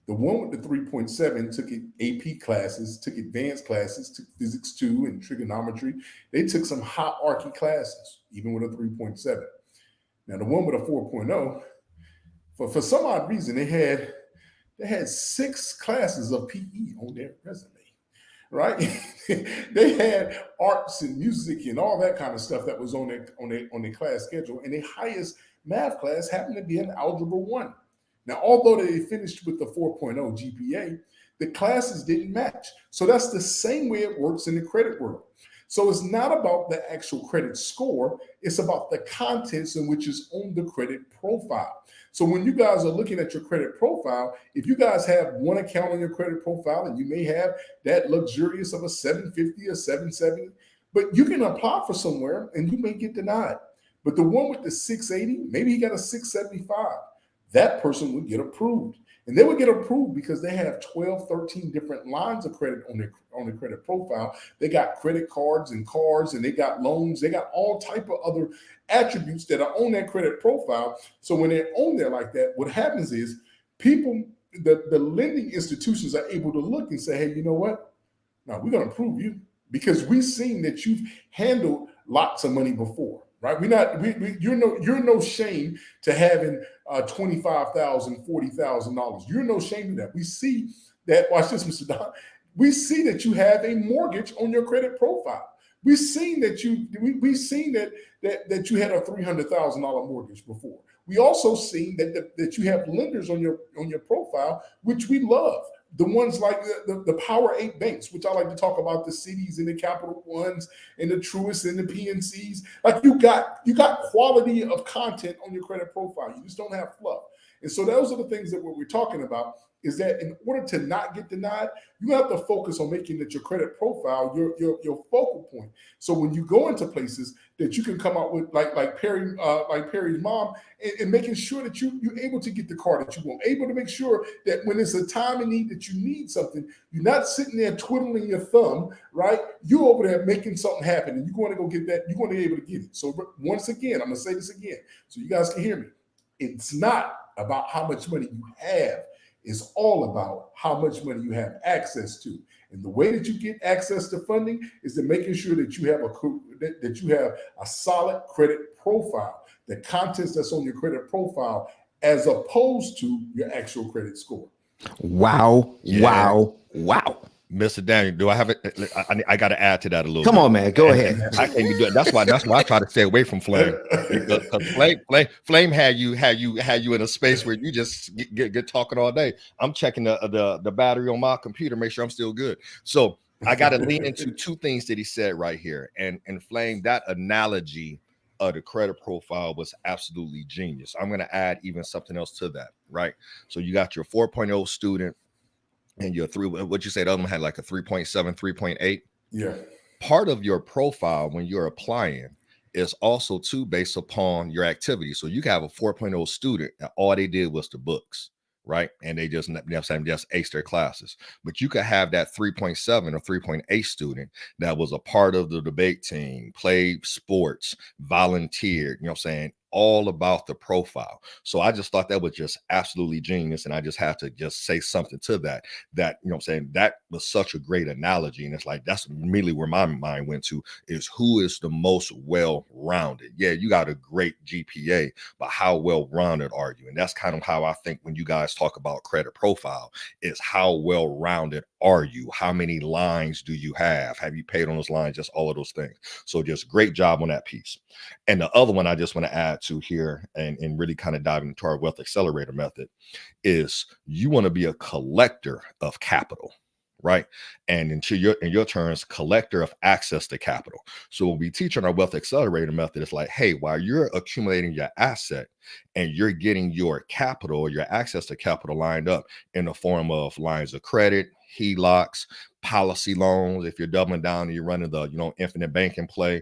C: The one with the 3.7 took AP classes, took advanced classes, took physics 2 and trigonometry. They took some hierarchy classes, even with a 3.7. Now, the one with a 4.0, for some odd reason, they had 6 classes of PE on their resume, right? They had arts and music and all that kind of stuff that was on their class schedule, and their highest math class happened to be in Algebra 1. Now, although they finished with the 4.0 GPA, the classes didn't match. So that's the same way it works in the credit world. So it's not about the actual credit score, it's about the contents in which is on the credit profile. So when you guys are looking at your credit profile, if you guys have one account on your credit profile and you may have that luxurious of a 750 or 770, but you can apply for somewhere and you may get denied. But the one with the 680, maybe he got a 675, that person would get approved. And they would get approved because they have 12, 13 different lines of credit on their credit profile. They got credit cards and cars, and they got loans. They got all type of other attributes that are on that credit profile. So when they're on there like that, what happens is people, the lending institutions are able to look and say, hey, you know what? No, we're going to approve you because we've seen that you've handled lots of money before. Right? You're no shame to having $25,000, $40,000. You're no shame to that. We see that. Watch this, Mr. Don. We see that you have a mortgage on your credit profile. We've seen that you had a $300,000 mortgage before. We also seen that you have lenders on your profile, which we love. The ones like the Power 8 banks, which I like to talk about, the Cities and the Capital Ones and the Truists and the PNCs. Like you got quality of content on your credit profile. You just don't have fluff. And so those are the things that we're talking about, is that in order to not get denied, you have to focus on making that your credit profile your focal point. So when you go into places that you can come out with like Perry's mom, and making sure that you're able to get the car that you want, able to make sure that when it's a time of need that you need something, you're not sitting there twiddling your thumb, right? You're over there making something happen, and you're going to go get that. You're going to be able to get it. So once again, I'm going to say this again so you guys can hear me. It's not about how much money you have. It's all about how much money you have access to. And the way that you get access to funding is to making sure that you have a solid credit profile, the contents that's on your credit profile, as opposed to your actual credit score.
A: Wow,
B: Yeah.
A: wow, wow.
B: Mr. Daniel, do I have it? I got to add to that a little
A: Come
B: bit.
A: on, man. Go
B: And
A: ahead.
B: I can't do it. That's why I try to stay away from Flame, because Flame had you in a space where you just get talking all day. I'm checking the battery on my computer, make sure I'm still good. So I got to lean into two things that he said right here. And Flame, that analogy of the credit profile was absolutely genius. I'm going to add even something else to that, right? So you got your 4.0 student and your what you say, the other one had like a 3.7, 3.8.
C: Yeah.
B: Part of your profile when you're applying is also too based upon your activity. So you can have a 4.0 student and all they did was the books, right? And they just aced their classes. But you could have that 3.7 or 3.8 student that was a part of the debate team, played sports, volunteered, all about the profile. So I just thought that was just absolutely genius. And I just have to just say something to that, that was such a great analogy. And it's like, that's immediately where my mind went to, is who is the most well-rounded. Yeah, you got a great GPA, but how well-rounded are you? And that's kind of how I think when you guys talk about credit profile, is how well-rounded are you? How many lines do you have? Have you paid on those lines? Just all of those things. So just great job on that piece. And the other one I just want to add to here and really kind of dive into our wealth accelerator method is you want to be a collector of capital, right? And in your terms, collector of access to capital. So when we teach on our wealth accelerator method, it's like, hey, while you're accumulating your asset and you're getting your capital or your access to capital lined up in the form of lines of credit, HELOCs, policy loans, if you're doubling down and you're running the infinite banking play,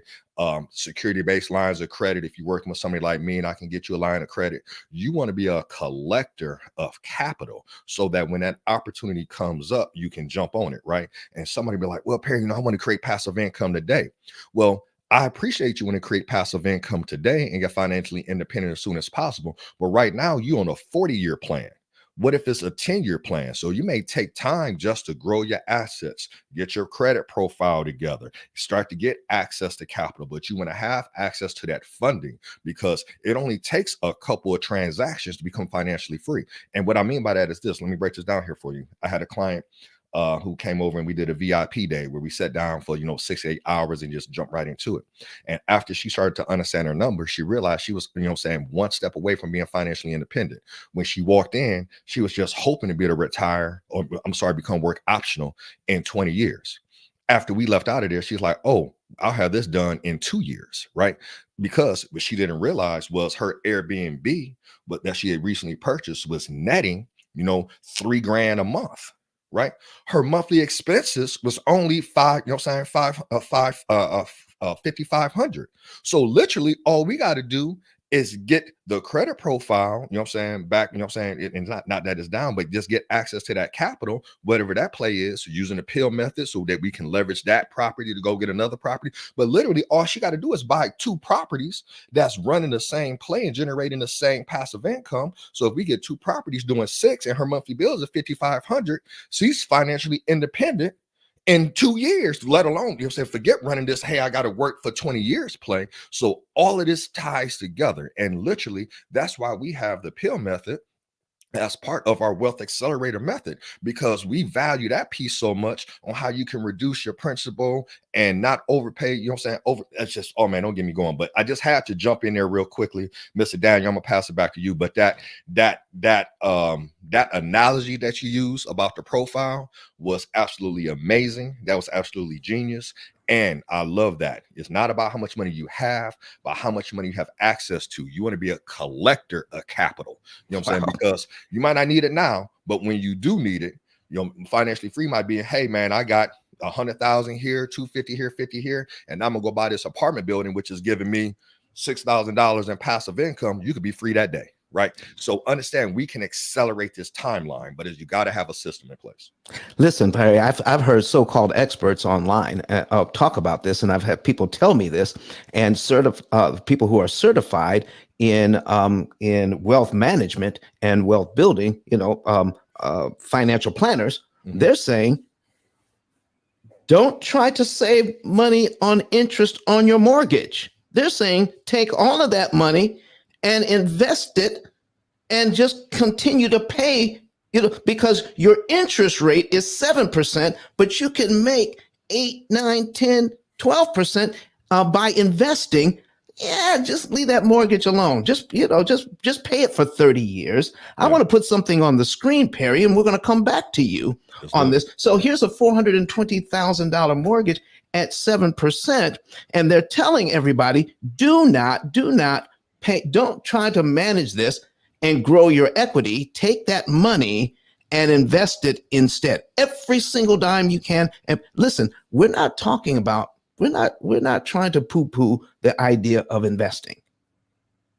B: security-based lines of credit. If you're working with somebody like me and I can get you a line of credit, you want to be a collector of capital so that when that opportunity comes up, you can jump on it, right? And somebody be like, well, Perry, I want to create passive income today. Well, I appreciate you want to create passive income today and get financially independent as soon as possible. But right now, you're on a 40-year plan. What if it's a 10-year plan? So you may take time just to grow your assets, get your credit profile together, start to get access to capital, but you want to have access to that funding because it only takes a couple of transactions to become financially free. And what I mean by that is this. Let me break this down here for you. I had a client who came over and we did a VIP day where we sat down for 6 to 8 hours and just jumped right into it. And after she started to understand her numbers, she realized she was one step away from being financially independent. When she walked in, she was just hoping to be able to retire, or become work optional in 20 years. After we left out of there, she's like, oh, I'll have this done in 2 years, right? Because what she didn't realize was her Airbnb, but that she had recently purchased, was netting $3,000 a month, right? Her monthly expenses was only $5,500. So literally all we got to do is get the credit profile, back, and not that it's down, but just get access to that capital, whatever that play is, using the P.I.L.L method so that we can leverage that property to go get another property. But literally all she got to do is buy 2 properties that's running the same play and generating the same passive income. So if we get 2 properties doing 6 and her monthly bills are $5,500, she's financially independent in 2 years, let alone, forget running this, hey, I got to work for 20 years play. So all of this ties together. And literally, that's why we have the P.I.L.L method as part of our wealth accelerator method, because we value that piece so much on how you can reduce your principal and not overpay. It's just, oh man, don't get me going. But I just had to jump in there real quickly, Mr. Daniel. I'm gonna pass it back to you. But that analogy that you use about the profile was absolutely amazing. That was absolutely genius. And I love that. It's not about how much money you have, but how much money you have access to. You want to be a collector of capital. You know what I'm saying? Because you might not need it now, but when you do need it, financially free might be, hey man, I got 100,000 here, 250 here, 50 here, and I'm gonna go buy this apartment building, which is giving me $6,000 in passive income. You could be free that day. Right. So understand we can accelerate this timeline, but you got to have a system in place.
A: Listen, Perry, I've heard so-called experts online talk about this, and I've had people tell me this, and people who are certified in wealth management and wealth building, financial planners, they're saying, don't try to save money on interest on your mortgage. They're saying, take all of that money and invest it and just continue to pay because your interest rate is 7%, but you can make 8, 9, 10, 12% by investing. Yeah, just leave that mortgage alone. Just pay it for 30 years. I want to put something on the screen, Perry, and we're going to come back to you on this. So here's a $420,000 mortgage at 7%, and they're telling everybody, do not pay, don't try to manage this and grow your equity. Take that money and invest it instead. Every single dime you can. And listen, we're not trying to poo-poo the idea of investing.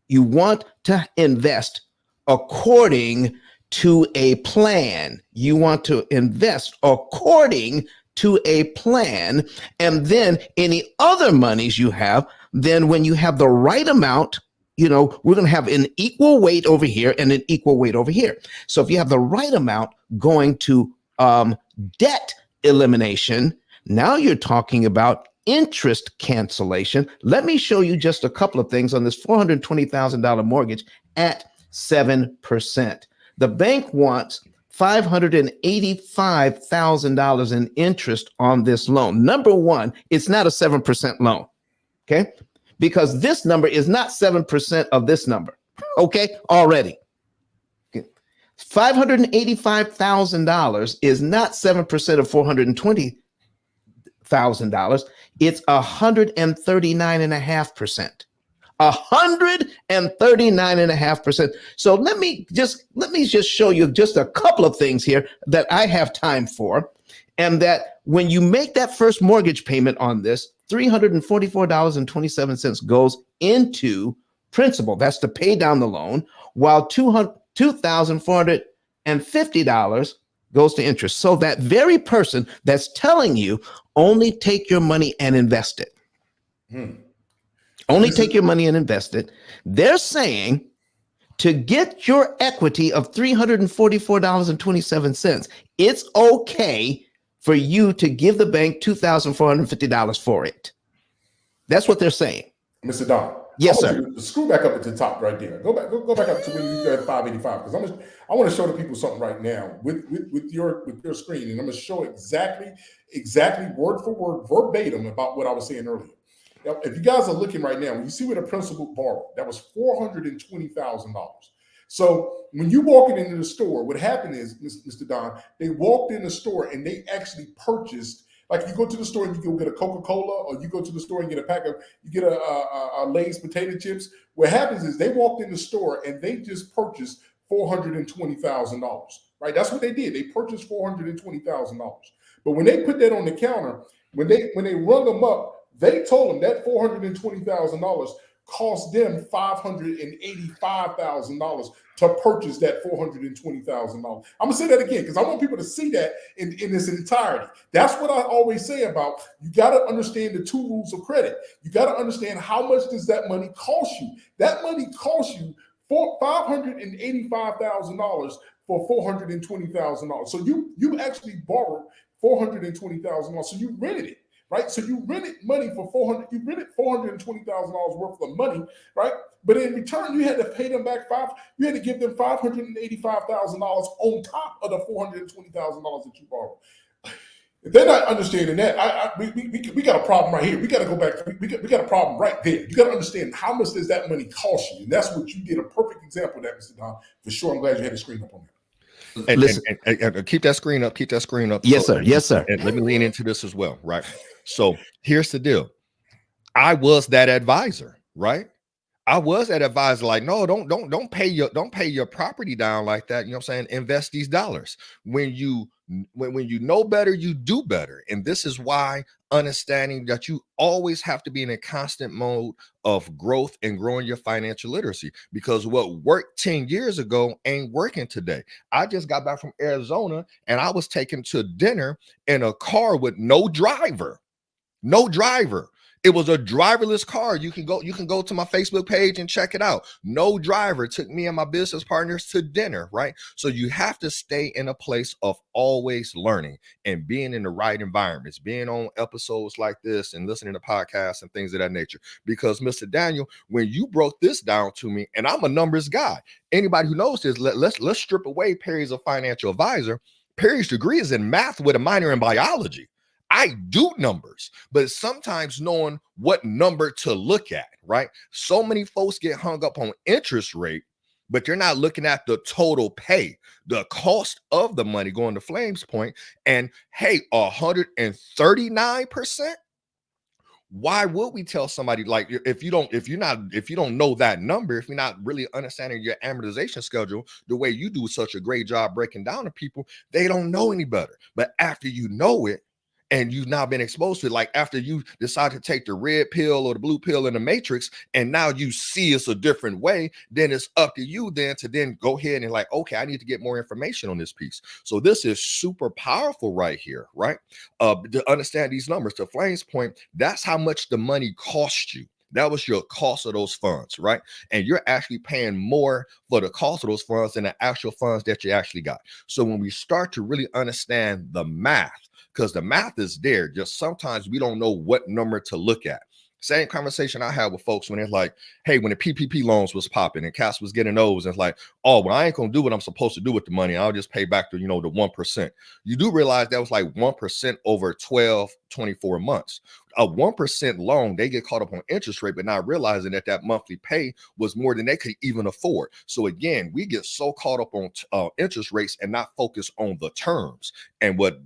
A: You want to invest according to a plan. You want to invest according to a plan. And then any other monies you have, then when you have the right amount, we're going to have an equal weight over here and an equal weight over here. So if you have the right amount going to debt elimination, now you're talking about interest cancellation. Let me show you just a couple of things on this $420,000 mortgage at 7%. The bank wants $585,000 in interest on this loan. Number one, it's not a 7% loan, okay? Because this number is not 7% of this number, okay, already. Okay. $585,000 is not 7% of $420,000. It's 139.5%. 139.5%. So let me just show you just a couple of things here that I have time for. And that when you make that first mortgage payment on this, $344.27 goes into principal. That's to pay down the loan, while $2,450 goes to interest. So that very person that's telling you only take your money and invest it. Only take your money and invest it. They're saying to get your equity of $344.27, it's okay for you to give the bank $2,450 for it. That's what they're saying.
C: Mr. Don.
A: Yes, sir.
C: Screw back up at the top right there. Go back up to when you got 585, because I want to show the people something right now with your screen, and I'm going to show exactly word for word, verbatim about what I was saying earlier. Now, if you guys are looking right now, when you see where the principal borrowed, that was $420,000. So when you walking into the store, what happened is, Mr. Don, they walked in the store and they actually purchased. Like you go to the store and you go get a Coca-Cola, or you go to the store and get a Lay's potato chips. What happens is they walked in the store and they just purchased $420,000, right? That's what they did. They purchased $420,000. But when they put that on the counter, when they rung them up, they told them that $420,000 cost them $585,000 to purchase that $420,000. I'm gonna say that again because I want people to see that in its entirety. That's what I always say about, you got to understand the two rules of credit. You got to understand how much does that money cost you. That money costs you $585,000 for $420,000. So you actually borrowed $420,000. So you rented it. Right, so you rented money for $420,000 worth of money, right? But in return, you had to pay them back you had to give them $585,000 on top of the $420,000 that you borrowed. If they're not understanding that, we got a problem right here. We got to go back. We got a problem right there. You got to understand how much does that money cost you, and that's what you did. A perfect example of that, Mr. Don. For sure, I'm glad you had the screen up on that.
B: And keep that screen up. Keep that screen up.
A: Yes, sir. Yes, sir.
B: And let me lean into this as well, right? So here's the deal. I was that advisor, right? I was that advisor. Like, no, don't pay your property down like that. You know what I'm saying? Invest these dollars. When you know better, you do better. And this is why understanding that you always have to be in a constant mode of growth and growing your financial literacy, because what worked 10 years ago ain't working today. I just got back from Arizona and I was taken to dinner in a car with no driver. It was a driverless car. You can go to my Facebook page and check it out. No driver took me and my business partners to dinner, right? So you have to stay in a place of always learning and being in the right environments, being on episodes like this and listening to podcasts and things of that nature. Because Mr. Daniel, when you broke this down to me, and I'm a numbers guy, anybody who knows this, let's strip away Perry's a financial advisor. Perry's degree is in math with a minor in biology. I do numbers, but sometimes knowing what number to look at, right? So many folks get hung up on interest rate, but you're not looking at the total pay, the cost of the money, going to Flame's point. And hey, 139%. Why would we tell somebody, like, if you don't know that number, if you're not really understanding your amortization schedule the way you do such a great job breaking down to people, they don't know any better. But after you know it, and you've now been exposed to it, like after you decide to take the red pill or the blue pill in the matrix, and now you see it's a different way, then it's up to you then to then go ahead and like, okay, I need to get more information on this piece. So this is super powerful right here, right? To understand these numbers, to Flame's point, that's how much the money cost you. That was your cost of those funds, right? And you're actually paying more for the cost of those funds than the actual funds that you actually got. So when we start to really understand the math, because the math is there, just sometimes we don't know what number to look at. Same conversation I had with folks when they're like, hey, when the PPP loans was popping and Cass was getting those, and it's like, oh, well, I ain't gonna do what I'm supposed to do with the money. I'll just pay back to, the 1%. You do realize that was like 1% over 12, 24 months. A 1% loan, they get caught up on interest rate, but not realizing that that monthly pay was more than they could even afford. So again, we get so caught up on interest rates and not focus on the terms. And what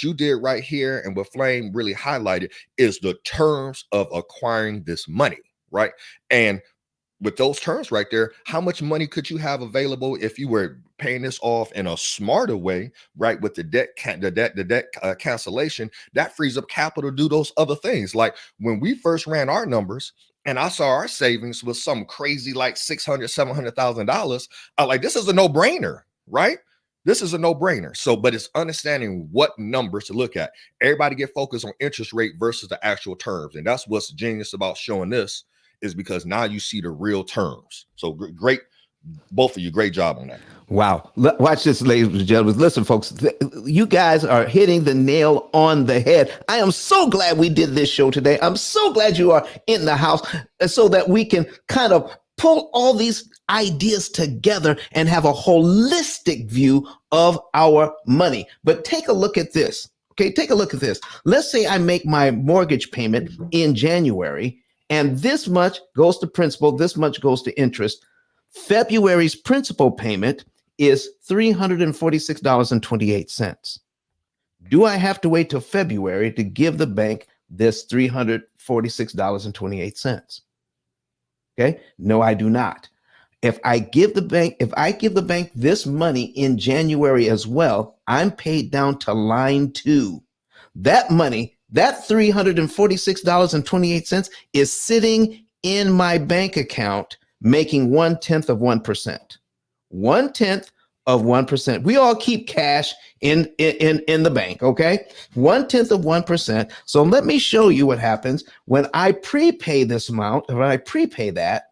B: you did right here and what Flame really highlighted is the terms of acquiring this money, right? And with those terms right there, how much money could you have available if you were paying this off in a smarter way, right? With the debt cancellation, that frees up capital to do those other things. Like when we first ran our numbers and I saw our savings was some crazy like $600,000-$700,000, I like, this is a no-brainer, right? This is a no-brainer. So, but it's understanding what numbers to look at. Everybody get focused on interest rate versus the actual terms. And that's what's genius about showing this, is because now you see the real terms. So great, both of you, great job on that.
A: Wow. Watch this, ladies and gentlemen. Listen, folks, you guys are hitting the nail on the head. I am so glad we did this show today. I'm so glad you are in the house so that we can kind of pull all these ideas together and have a holistic view of our money. But take a look at this. Okay, take a look at this. Let's say I make my mortgage payment in January, and this much goes to principal, this much goes to interest. February's principal payment is $346.28. Do I have to wait till February to give the bank this $346.28? Okay, no, I do not. If I give the bank this money in January as well, I'm paid down to line 2. That money, that $346.28 is sitting in my bank account, making 1/10 of 1%. 1/10 of 1%. We all keep cash in the bank, okay? 1/10 of 1%. So let me show you what happens when I prepay this amount. When I prepay that,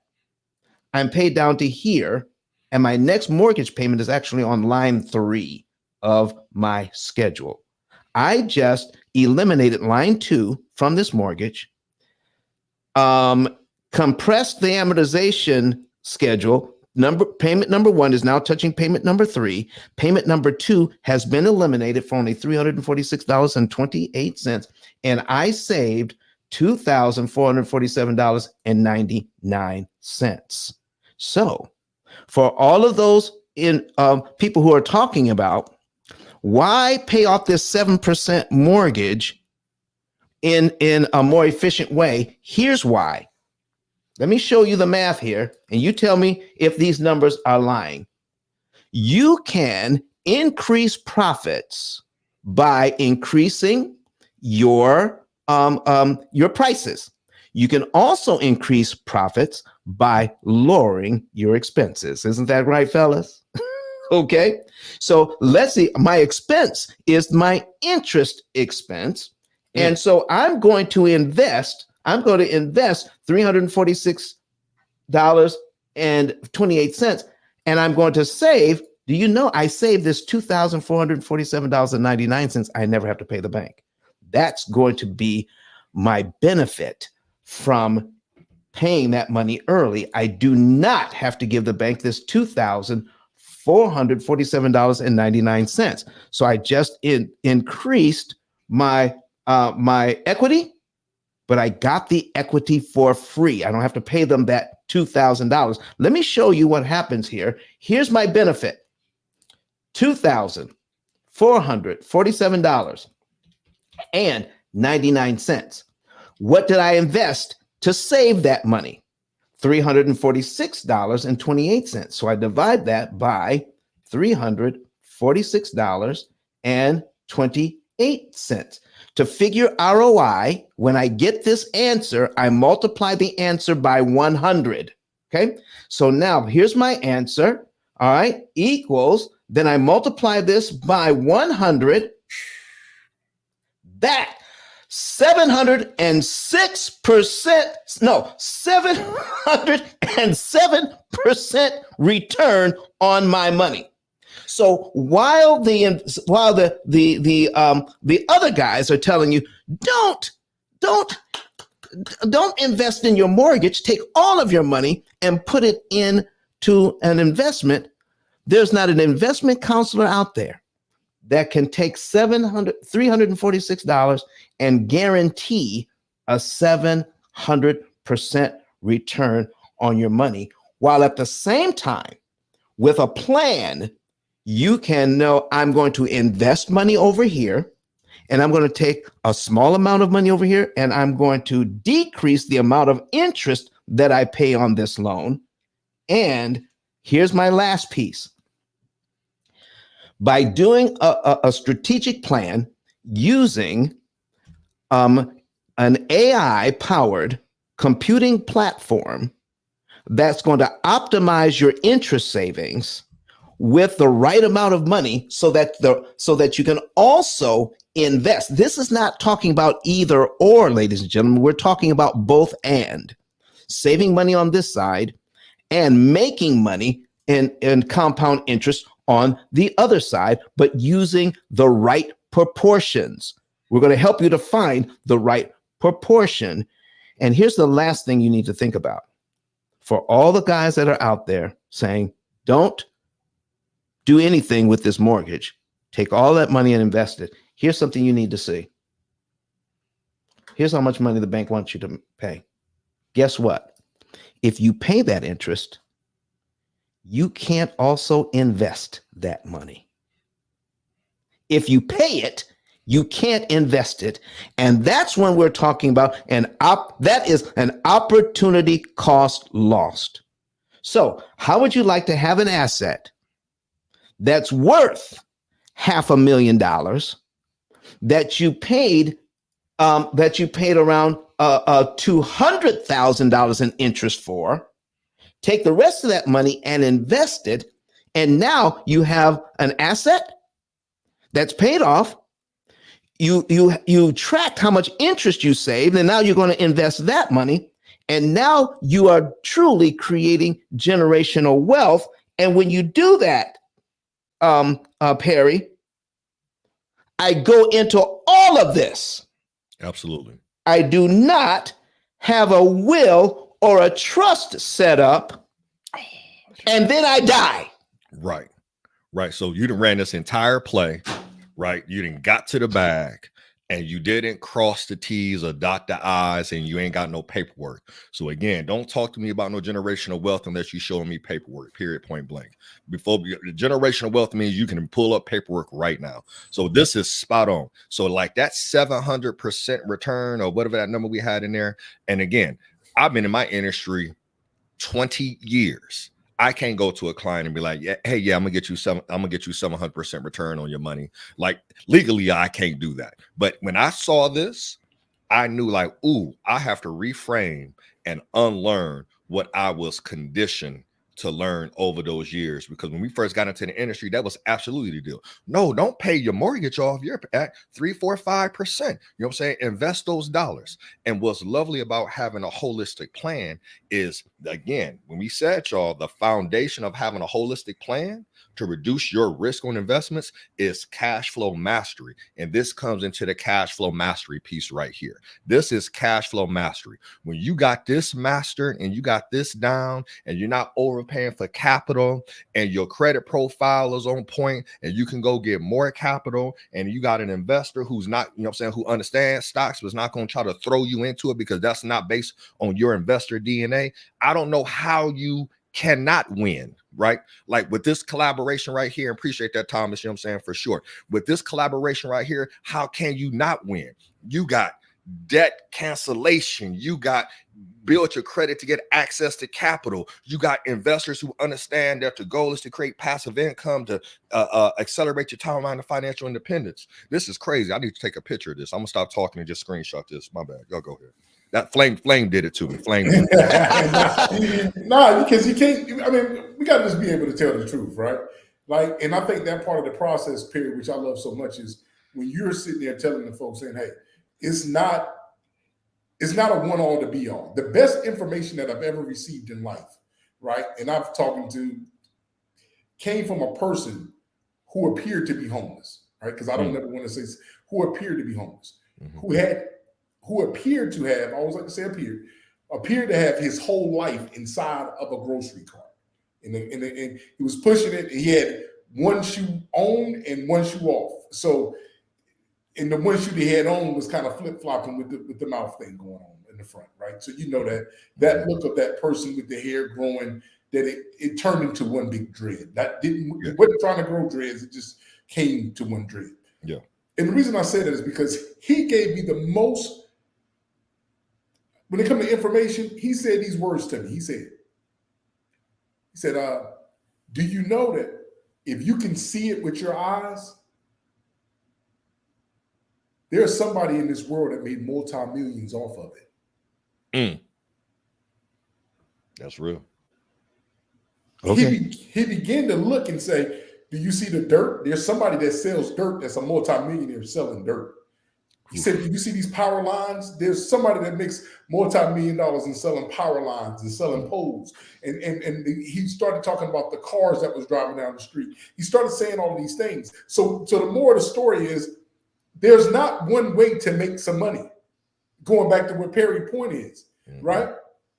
A: I'm paid down to here, and my next mortgage payment is actually on line 3 of my schedule. I just eliminated line 2 from this mortgage, compressed the amortization schedule. Payment number 1 is now touching payment number 3. Payment number 2 has been eliminated for only $346.28, and I saved $2,447.99. So, for all of those people who are talking about why pay off this 7% mortgage in a more efficient way, here's why. Let me show you the math here, and you tell me if these numbers are lying. You can increase profits by increasing your prices. You can also increase profits by lowering your expenses. Isn't that right, fellas? Okay. So let's see. My expense is my interest expense. And so I'm going to invest I'm going to invest $346.28, and I'm going to save. Do you know I saved this $2,447.99? I never have to pay the bank. That's going to be my benefit from paying that money early. I do not have to give the bank this $2,447.99. So I just increased my my equity, but I got the equity for free. I don't have to pay them that $2,000. Let me show you what happens here. Here's my benefit. $2,447.99. What did I invest to save that money? $346.28. So I divide that by $346.28. To figure ROI, when I get this answer, I multiply the answer by 100. Okay. So now here's my answer. All right. Equals, then I multiply this by 100. That 707% return on my money. So while the other guys are telling you don't invest in your mortgage, take all of your money and put it into an investment, there's not an investment counselor out there that can take $346 and guarantee a 700% return on your money, while at the same time, with a plan, you can know I'm going to invest money over here, and I'm going to take a small amount of money over here, and I'm going to decrease the amount of interest that I pay on this loan. And here's my last piece. By doing a strategic plan using an AI-powered computing platform that's going to optimize your interest savings with the right amount of money so that you can also invest. This is not talking about either or, ladies and gentlemen. We're talking about both and. Saving money on this side and making money in compound interest on the other side, but using the right proportions. We're going to help you to find the right proportion. And here's the last thing you need to think about. For all the guys that are out there saying, don't do anything with this mortgage, take all that money and invest it. Here's something you need to see. Here's how much money the bank wants you to pay. Guess what? If you pay that interest, you can't also invest that money. If you pay it, you can't invest it. And that's when we're talking about that is an opportunity cost lost. So how would you like to have an asset that's worth $500,000 that you paid around $200,000 in interest for? Take the rest of that money and invest it, and now you have an asset that's paid off. You tracked how much interest you saved, and now you're going to invest that money, and now you are truly creating generational wealth. And when you do that, Perry, I go into all of this.
B: Absolutely.
A: I do not have a will or a trust set up, and then I die.
B: Right. So you done ran this entire play, right? You done got to the bag, and you didn't cross the T's or dot the I's, and you ain't got no paperwork. So again, don't talk to me about no generational wealth unless you show me paperwork, period, point blank. Before the generational wealth means you can pull up paperwork right now. So this is spot on. So like that 700% return or whatever that number we had in there. And again, I've been in my industry 20 years. I can't go to a client and be like, I'm gonna get you 700% return on your money. Like legally, I can't do that. But when I saw this, I knew I have to reframe and unlearn what I was conditioned to learn over those years, because when we first got into the industry, that was absolutely the deal. No, don't pay your mortgage off. You're at 3, 4, 5%. You know what I'm saying? Invest those dollars. And what's lovely about having a holistic plan is, again, when we said, y'all, the foundation of having a holistic plan to reduce your risk on investments is cash flow mastery. And this comes into the cash flow mastery piece right here. This is cash flow mastery. When you got this mastered and you got this down and you're not overpaying for capital and your credit profile is on point and you can go get more capital and you got an investor who's not, you know what I'm saying, who understands stocks, but is not going to try to throw you into it because that's not based on your investor DNA. I don't know how you cannot win, right? Like with this collaboration right here, appreciate that, Thomas, you know what I'm saying, for sure. With this collaboration right here, how can you not win? You got debt cancellation, you got build your credit to get access to capital, you got investors who understand that the goal is to create passive income to accelerate your timeline to financial independence. This is crazy. I need to take a picture of this. I'm gonna stop talking and just screenshot this. My bad. Y'all go ahead. That flame did it to me. Flame did it.
C: Nah, because you can't. I mean, we got to just be able to tell the truth, right? Like, and I think that part of the process period, which I love so much, is when you're sitting there telling the folks, saying, "Hey, it's not a one-all to be all." The best information that I've ever received in life, right? And I've talking to came from a person who appeared to be homeless, right? Because I don't ever want to say who appeared to be homeless, who appeared to have, I always like to say appeared to have his whole life inside of a grocery cart. And he was pushing it. He had one shoe on and one shoe off. So, and the one shoe he had on was kind of flip-flopping with the mouth thing going on in the front, right? So you know that look of that person with the hair growing, that it turned into one big dread. It wasn't trying to grow dreads, it just came to one dread.
B: Yeah.
C: And the reason I say that is because he gave me the most. When it comes to information, he said these words to me. He said, do you know that if you can see it with your eyes, there's somebody in this world that made multi-millions off of it?
B: That's real.
C: Okay. He began to look and say, do you see the dirt? There's somebody that sells dirt that's a multi-millionaire selling dirt. He said, do you see these power lines? There's somebody that makes multi-million dollars in selling power lines and selling poles. And he started talking about the cars that was driving down the street. He started saying all of these things. So the more of the story is, there's not one way to make some money. Going back to what Perry's point is, right?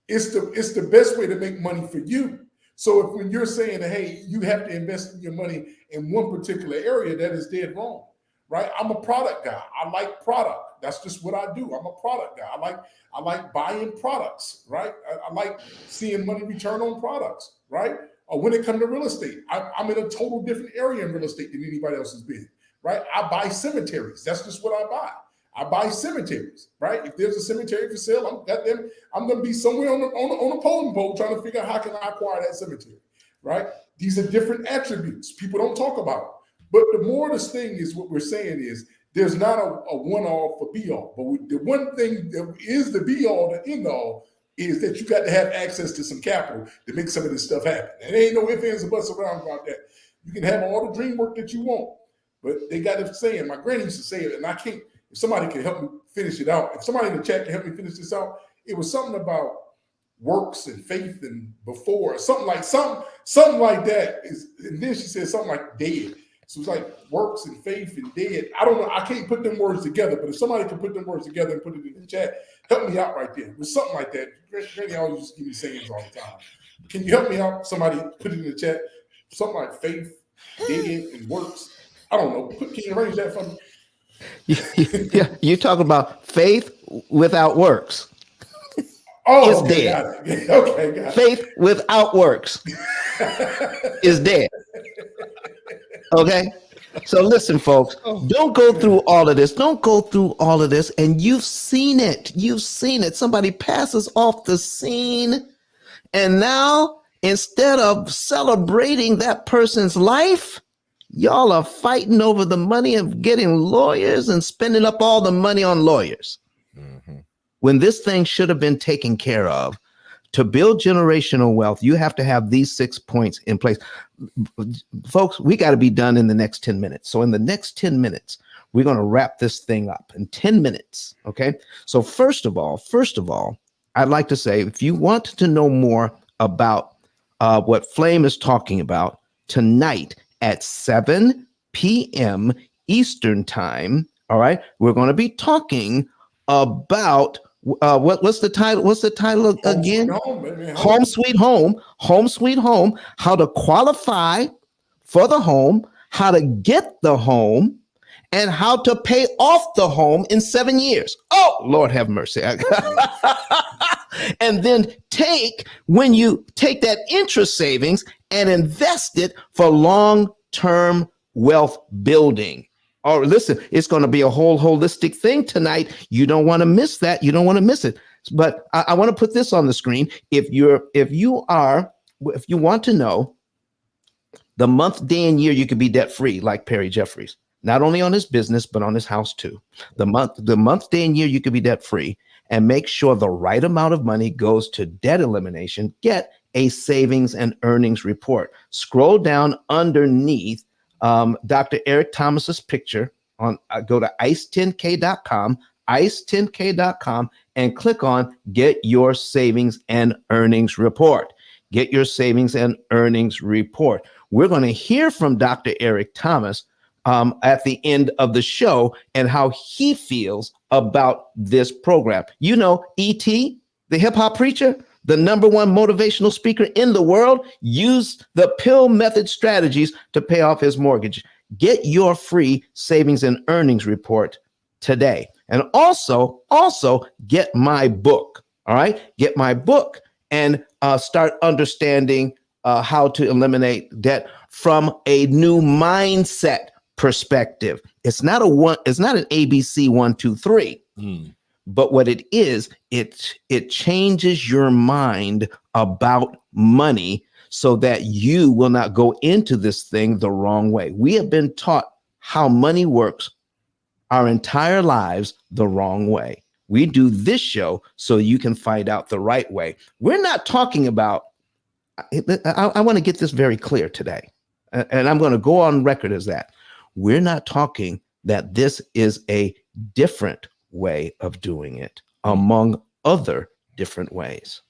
C: It's the best way to make money for you. So when you're saying that, hey, you have to invest your money in one particular area, that is dead wrong. Right? I'm a product guy. I like product. That's just what I do. I'm a product guy. I like buying products, right? I like seeing money return on products, right? Or when it comes to real estate, I'm in a total different area in real estate than anybody else has been, right? I buy cemeteries. That's just what I buy. I buy cemeteries, right? If there's a cemetery for sale, I'm going to be somewhere on a polling pole trying to figure out how can I acquire that cemetery, right? These are different attributes people don't talk about. But the more this thing is, what we're saying is, there's not a one-all for be-all. But the one thing that is the be-all, the end-all, is that you got to have access to some capital to make some of this stuff happen. And there ain't no ifs, ands, or buts around about that. You can have all the dream work that you want. But they got a saying, my granny used to say it, and I can't, if somebody can help me finish it out, if somebody in the chat can help me finish this out, it was something about works and faith and before, something like that. And then she said something like dead. So it's like works and faith and dead. I don't know. I can't put them words together, but if somebody can put them words together and put it in the chat, help me out right there with something like that. Granny always just give me sayings all the time. Can you help me out? Somebody put it in the chat. Something like faith, dead, and works. I don't know. Can you arrange that for me?
A: Yeah, you talk about faith without works.
C: Oh,
A: it's
C: okay,
A: dead.
C: got it. Okay, got it.
A: Faith without works is dead. Okay, so listen, folks, don't go through all of this. Don't go through all of this. And you've seen it. You've seen it. Somebody passes off the scene. And now, instead of celebrating that person's life, y'all are fighting over the money of getting lawyers and spending up all the money on lawyers. When this thing should have been taken care of To build generational wealth, you have to have these 6 points in place. Folks, we got to be done in the next 10 minutes. So in the next 10 minutes, we're going to wrap this thing up in 10 minutes. Okay. So first of all, I'd like to say, if you want to know more about what Flame is talking about tonight at 7 p.m. Eastern time, all right, we're going to be talking about what's the title? What's the title again? Home Sweet Home. Home Sweet Home. How to qualify for the home, how to get the home, and how to pay off the home in 7 years. Oh, Lord have mercy. And then when you take that interest savings and invest it for long-term wealth building. Oh, listen, it's going to be a whole holistic thing tonight. You don't want to miss that. You don't want to miss it. But I want to put this on the screen. If you want to know the month, day, and year you could be debt-free, like Perry Jeffries, not only on his business, but on his house too. The month, day, and year you could be debt-free, and make sure the right amount of money goes to debt elimination. Get a savings and earnings report. Scroll down underneath Dr. Eric Thomas's picture go to ice10k.com, ice10k.com, and click on Get Your Savings and Earnings Report. Get your savings and earnings report. We're going to hear from Dr. Eric Thomas at the end of the show and how he feels about this program. You know, E.T., the hip hop preacher, the #1 motivational speaker in the world, used the P.I.L.L method strategies to pay off his mortgage. Get your free savings and earnings report today. And also get my book. All right. Get my book and start understanding how to eliminate debt from a new mindset perspective. It's not an ABC 1, 2, 3. But what it is, it changes your mind about money so that you will not go into this thing the wrong way. We have been taught how money works our entire lives the wrong way. We do this show so you can find out the right way. We're not talking about, I want to get this very clear today, and I'm going to go on record as that. We're not talking that this is a different way of doing it among other different ways.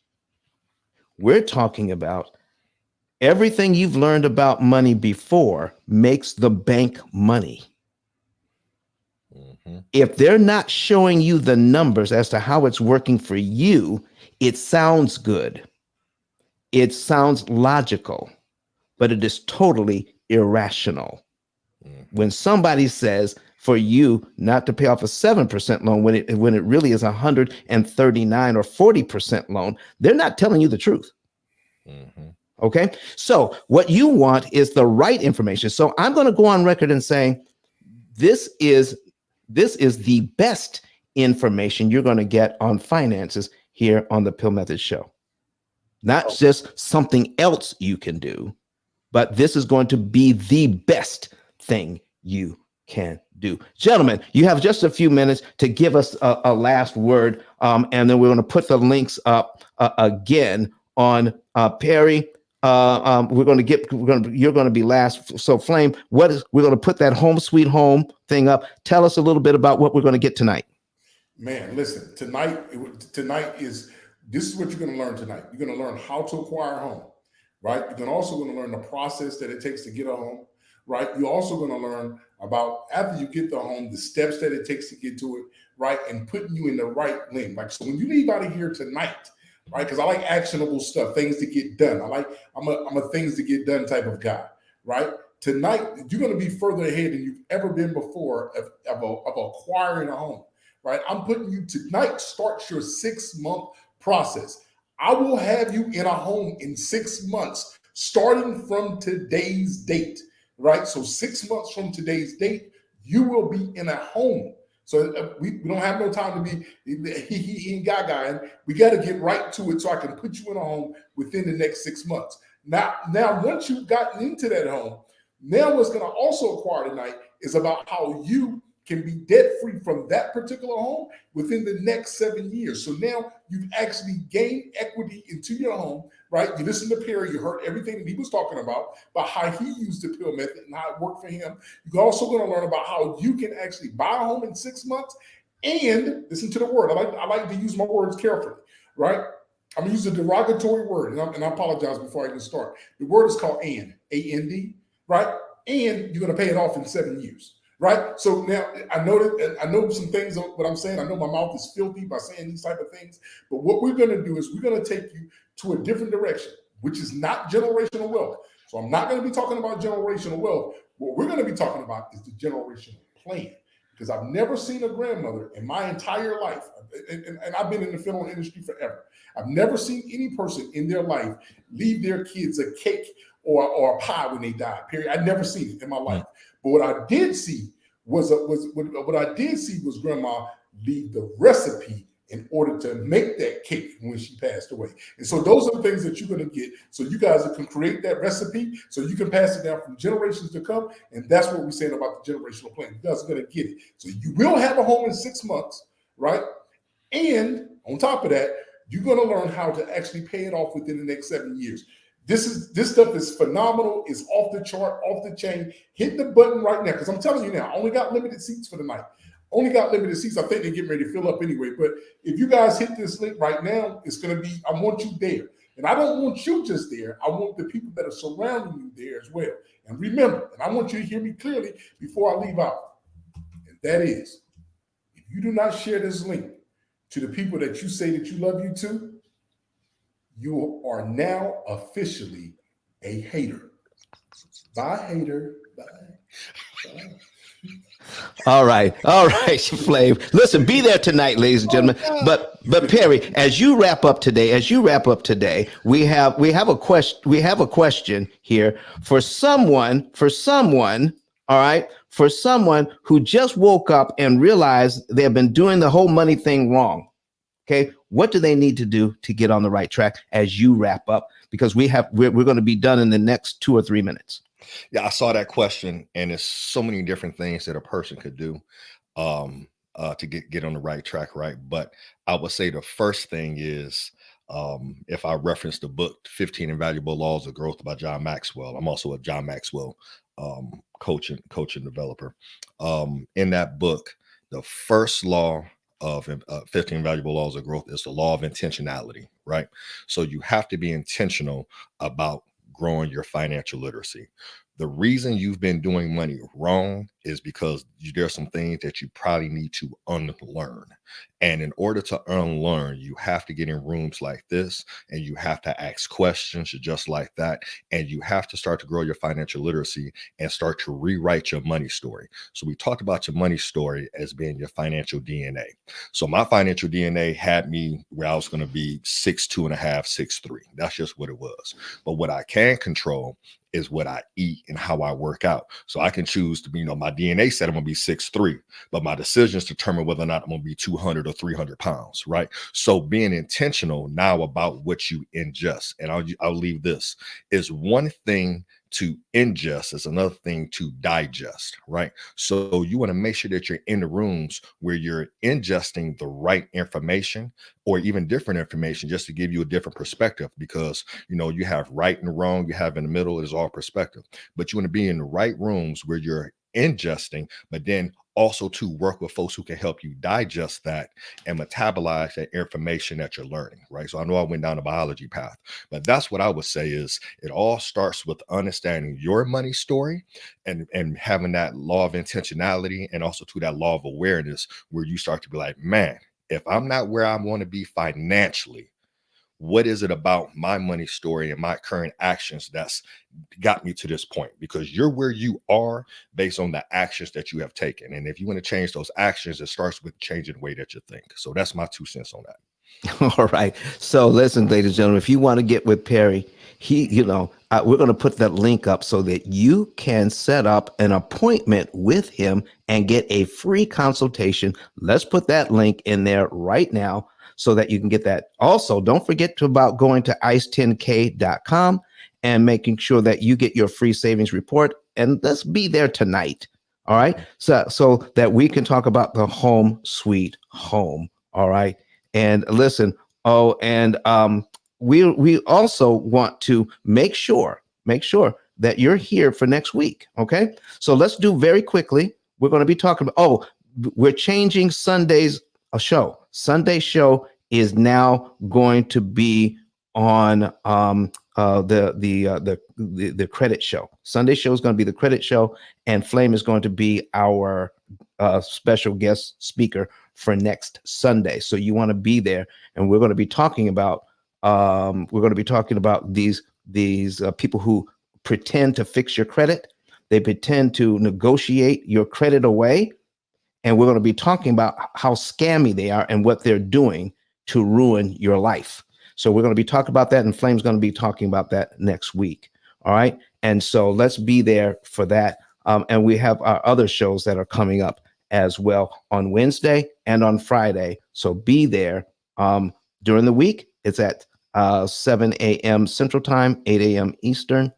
A: We're talking about everything you've learned about money before makes the bank money. If they're not showing you the numbers as to how it's working for you, it sounds good. It sounds logical, but it is totally irrational. When somebody says for you not to pay off a 7% loan when it really is 139 or 40% loan, they're not telling you the truth. Okay. So what you want is the right information. So I'm going to go on record and saying this is the best information you're going to get on finances here on the P.I.L.L Method Show. Not just something else you can do, but this is going to be the best thing you can do. Gentlemen, you have just a few minutes to give us a last word, and then we're going to put the links up again on Perry. You're going to be last. So Flame, we're going to put that Home Sweet Home thing up. Tell us a little bit about what we're going to get tonight.
C: Man, listen, tonight is this is what you're going to learn tonight. You're going to learn how to acquire a home, right? You're also going to learn the process that it takes to get a home, right? You're also going to learn about, after you get the home, the steps that it takes to get to it, right? And putting you in the right lane. Like, so when you leave out of here tonight, right? Because I like actionable stuff, things to get done. I'm a things to get done type of guy, right? Tonight, you're going to be further ahead than you've ever been before of acquiring a home, right? I'm putting you tonight, start your 6-month process. I will have you in a home in 6 months, starting from today's date, right? So 6 months from today's date, you will be in a home. So we don't have no time to be he and gaga, and we got to get right to it so I can put you in a home within the next 6 months. Now, once you've gotten into that home, now what's going to also acquire tonight is about how you can be debt free from that particular home within the next 7 years. So now you've actually gained equity into your home, right? You listened to Perry, you heard everything that he was talking about how he used the P.I.L.L method and how it worked for him. You're also going to learn about how you can actually buy a home in 6 months. And listen to the word. I like to use my words carefully, right? I'm gonna use a derogatory word, and I apologize before I even start. The word is called A-N-D, right? And you're gonna pay it off in 7 years, right? So now I know some things of what I'm saying. I know my mouth is filthy by saying these type of things, but what we're gonna do is we're gonna take you to a different direction, which is not generational wealth. So I'm not gonna be talking about generational wealth. What we're gonna be talking about is the generational plan. Because I've never seen a grandmother in my entire life, and I've been in the funeral industry forever. I've never seen any person in their life leave their kids a cake or a pie when they die. Period. I've never seen it in my life. But what I did see was grandma leave the recipe in order to make that cake when she passed away. And so those are the things that you're going to get. So you guys can create that recipe so you can pass it down from generations to come. And that's what we're saying about the generational plan. You guys are going to get it. So you will have a home in 6 months, right? And on top of that, you're going to learn how to actually pay it off within the next 7 years. This stuff is phenomenal. It's off the chart, off the chain. Hit the button right now, because I'm telling you now, I only got limited seats for the night. Only got limited seats. I think they're getting ready to fill up anyway. But if you guys hit this link right now, it's going to be, I want you there. And I don't want you just there. I want the people that are surrounding you there as well. And remember, and I want you to hear me clearly before I leave out. And that is, if you do not share this link to the people that you say that you love you to, you are now officially a hater. Bye, hater. Bye. Bye.
A: All right, Flav. Listen, be there tonight, ladies and gentlemen. But Perry, as you wrap up today, we have a question here for someone, all right, for someone who just woke up and realized they have been doing the whole money thing wrong. Okay, what do they need to do to get on the right track as you wrap up? Because we're going to be done in the next 2 or 3 minutes.
B: Yeah, I saw that question, and there's so many different things that a person could do to get on the right track, right? But I would say the first thing is, if I reference the book 15 Invaluable Laws of Growth by John Maxwell. I'm also a John Maxwell coach and developer. In that book, the first law of 15 Valuable Laws of Growth is the law of intentionality, right? So you have to be intentional about growing your financial literacy. The reason you've been doing money wrong is because there's some things that you probably need to unlearn. And in order to unlearn, you have to get in rooms like this, and you have to ask questions just like that. And you have to start to grow your financial literacy and start to rewrite your money story. So we talked about your money story as being your financial DNA. So my financial DNA had me where I was going to be 6'2.5", 6'3". That's just what it was. But what I can control is what I eat and how I work out. So I can choose to be, my DNA said I'm gonna be 6'3", but my decisions determine whether or not I'm gonna be 200 or 300 pounds, right? So being intentional now about what you ingest, and I'll leave this, is one thing to ingest is another thing to digest, right? So you want to make sure that you're in the rooms where you're ingesting the right information, or even different information, just to give you a different perspective, because you have right and wrong, you have in the middle, it is all perspective. But you want to be in the right rooms where you're ingesting, but then also to work with folks who can help you digest that and metabolize that information that you're learning, right? So I know I went down the biology path, but that's what I would say is it all starts with understanding your money story and having that law of intentionality, and also to that law of awareness, where you start to be like, man, if I'm not where I want to be financially, what is it about my money story and my current actions that's got me to this point? Because you're where you are based on the actions that you have taken. And if you want to change those actions, it starts with changing the way that you think. So that's my 2 cents on that.
A: All right. So listen, ladies and gentlemen, if you want to get with Perry, we're going to put that link up so that you can set up an appointment with him and get a free consultation. Let's put that link in there right now so that you can get that. Also, don't forget about going to ice10k.com and making sure that you get your free savings report. And let's be there tonight All right. So that we can talk about the home sweet home. All right. And listen, we also want to make sure that you're here for next week. Okay. So let's do very quickly. We're going to be talking about, we're changing Sunday's show. Sunday's show is now going to be on the credit show. Sunday show is going to be the credit show, and Flame is going to be our special guest speaker for next Sunday. So you want to be there, and we're going to be talking about these people who pretend to fix your credit. They pretend to negotiate your credit away, and we're going to be talking about how scammy they are and what they're doing to ruin your life. So we're going to be talking about that, and Flame's going to be talking about that next week. All right. And so let's be there for that. And we have our other shows that are coming up as well on Wednesday and on Friday. So be there during the week. It's at 7 a.m. Central Time, 8 a.m. Eastern.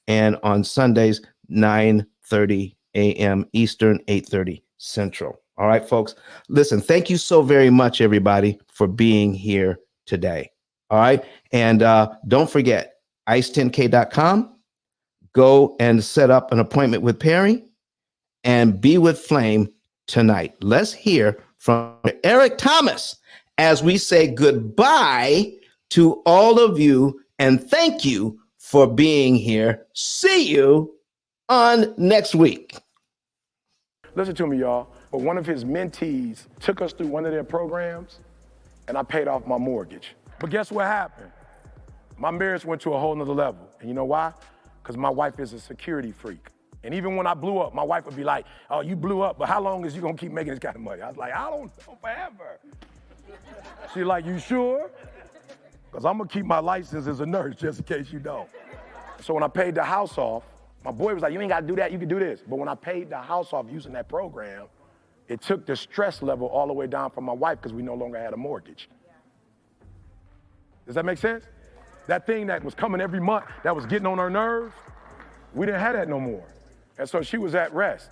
A: And on Sundays, 9:30 a.m. Eastern, 8:30 Central. All right, folks. Listen, thank you so very much, everybody, for being here today. All right. And don't forget, ice10k.com. Go and set up an appointment with Perry and be with Flame tonight. Let's hear from Eric Thomas as we say goodbye to all of you and thank you for being here. See you on next week.
D: Listen to me, y'all. But one of his mentees took us through one of their programs, and I paid off my mortgage. But guess what happened? My marriage went to a whole nother level. And you know why? Because my wife is a security freak. And even when I blew up, my wife would be like, oh, you blew up, but how long is you gonna keep making this kind of money? I was like, I don't know, forever. She's like, you sure? Because I'm gonna keep my license as a nurse just in case you don't. So when I paid the house off, my boy was like, you ain't gotta do that, you can do this. But when I paid the house off using that program, it took the stress level all the way down for my wife because we no longer had a mortgage. Does that make sense? That thing that was coming every month, that was getting on her nerves, we didn't have that no more. And so she was at rest.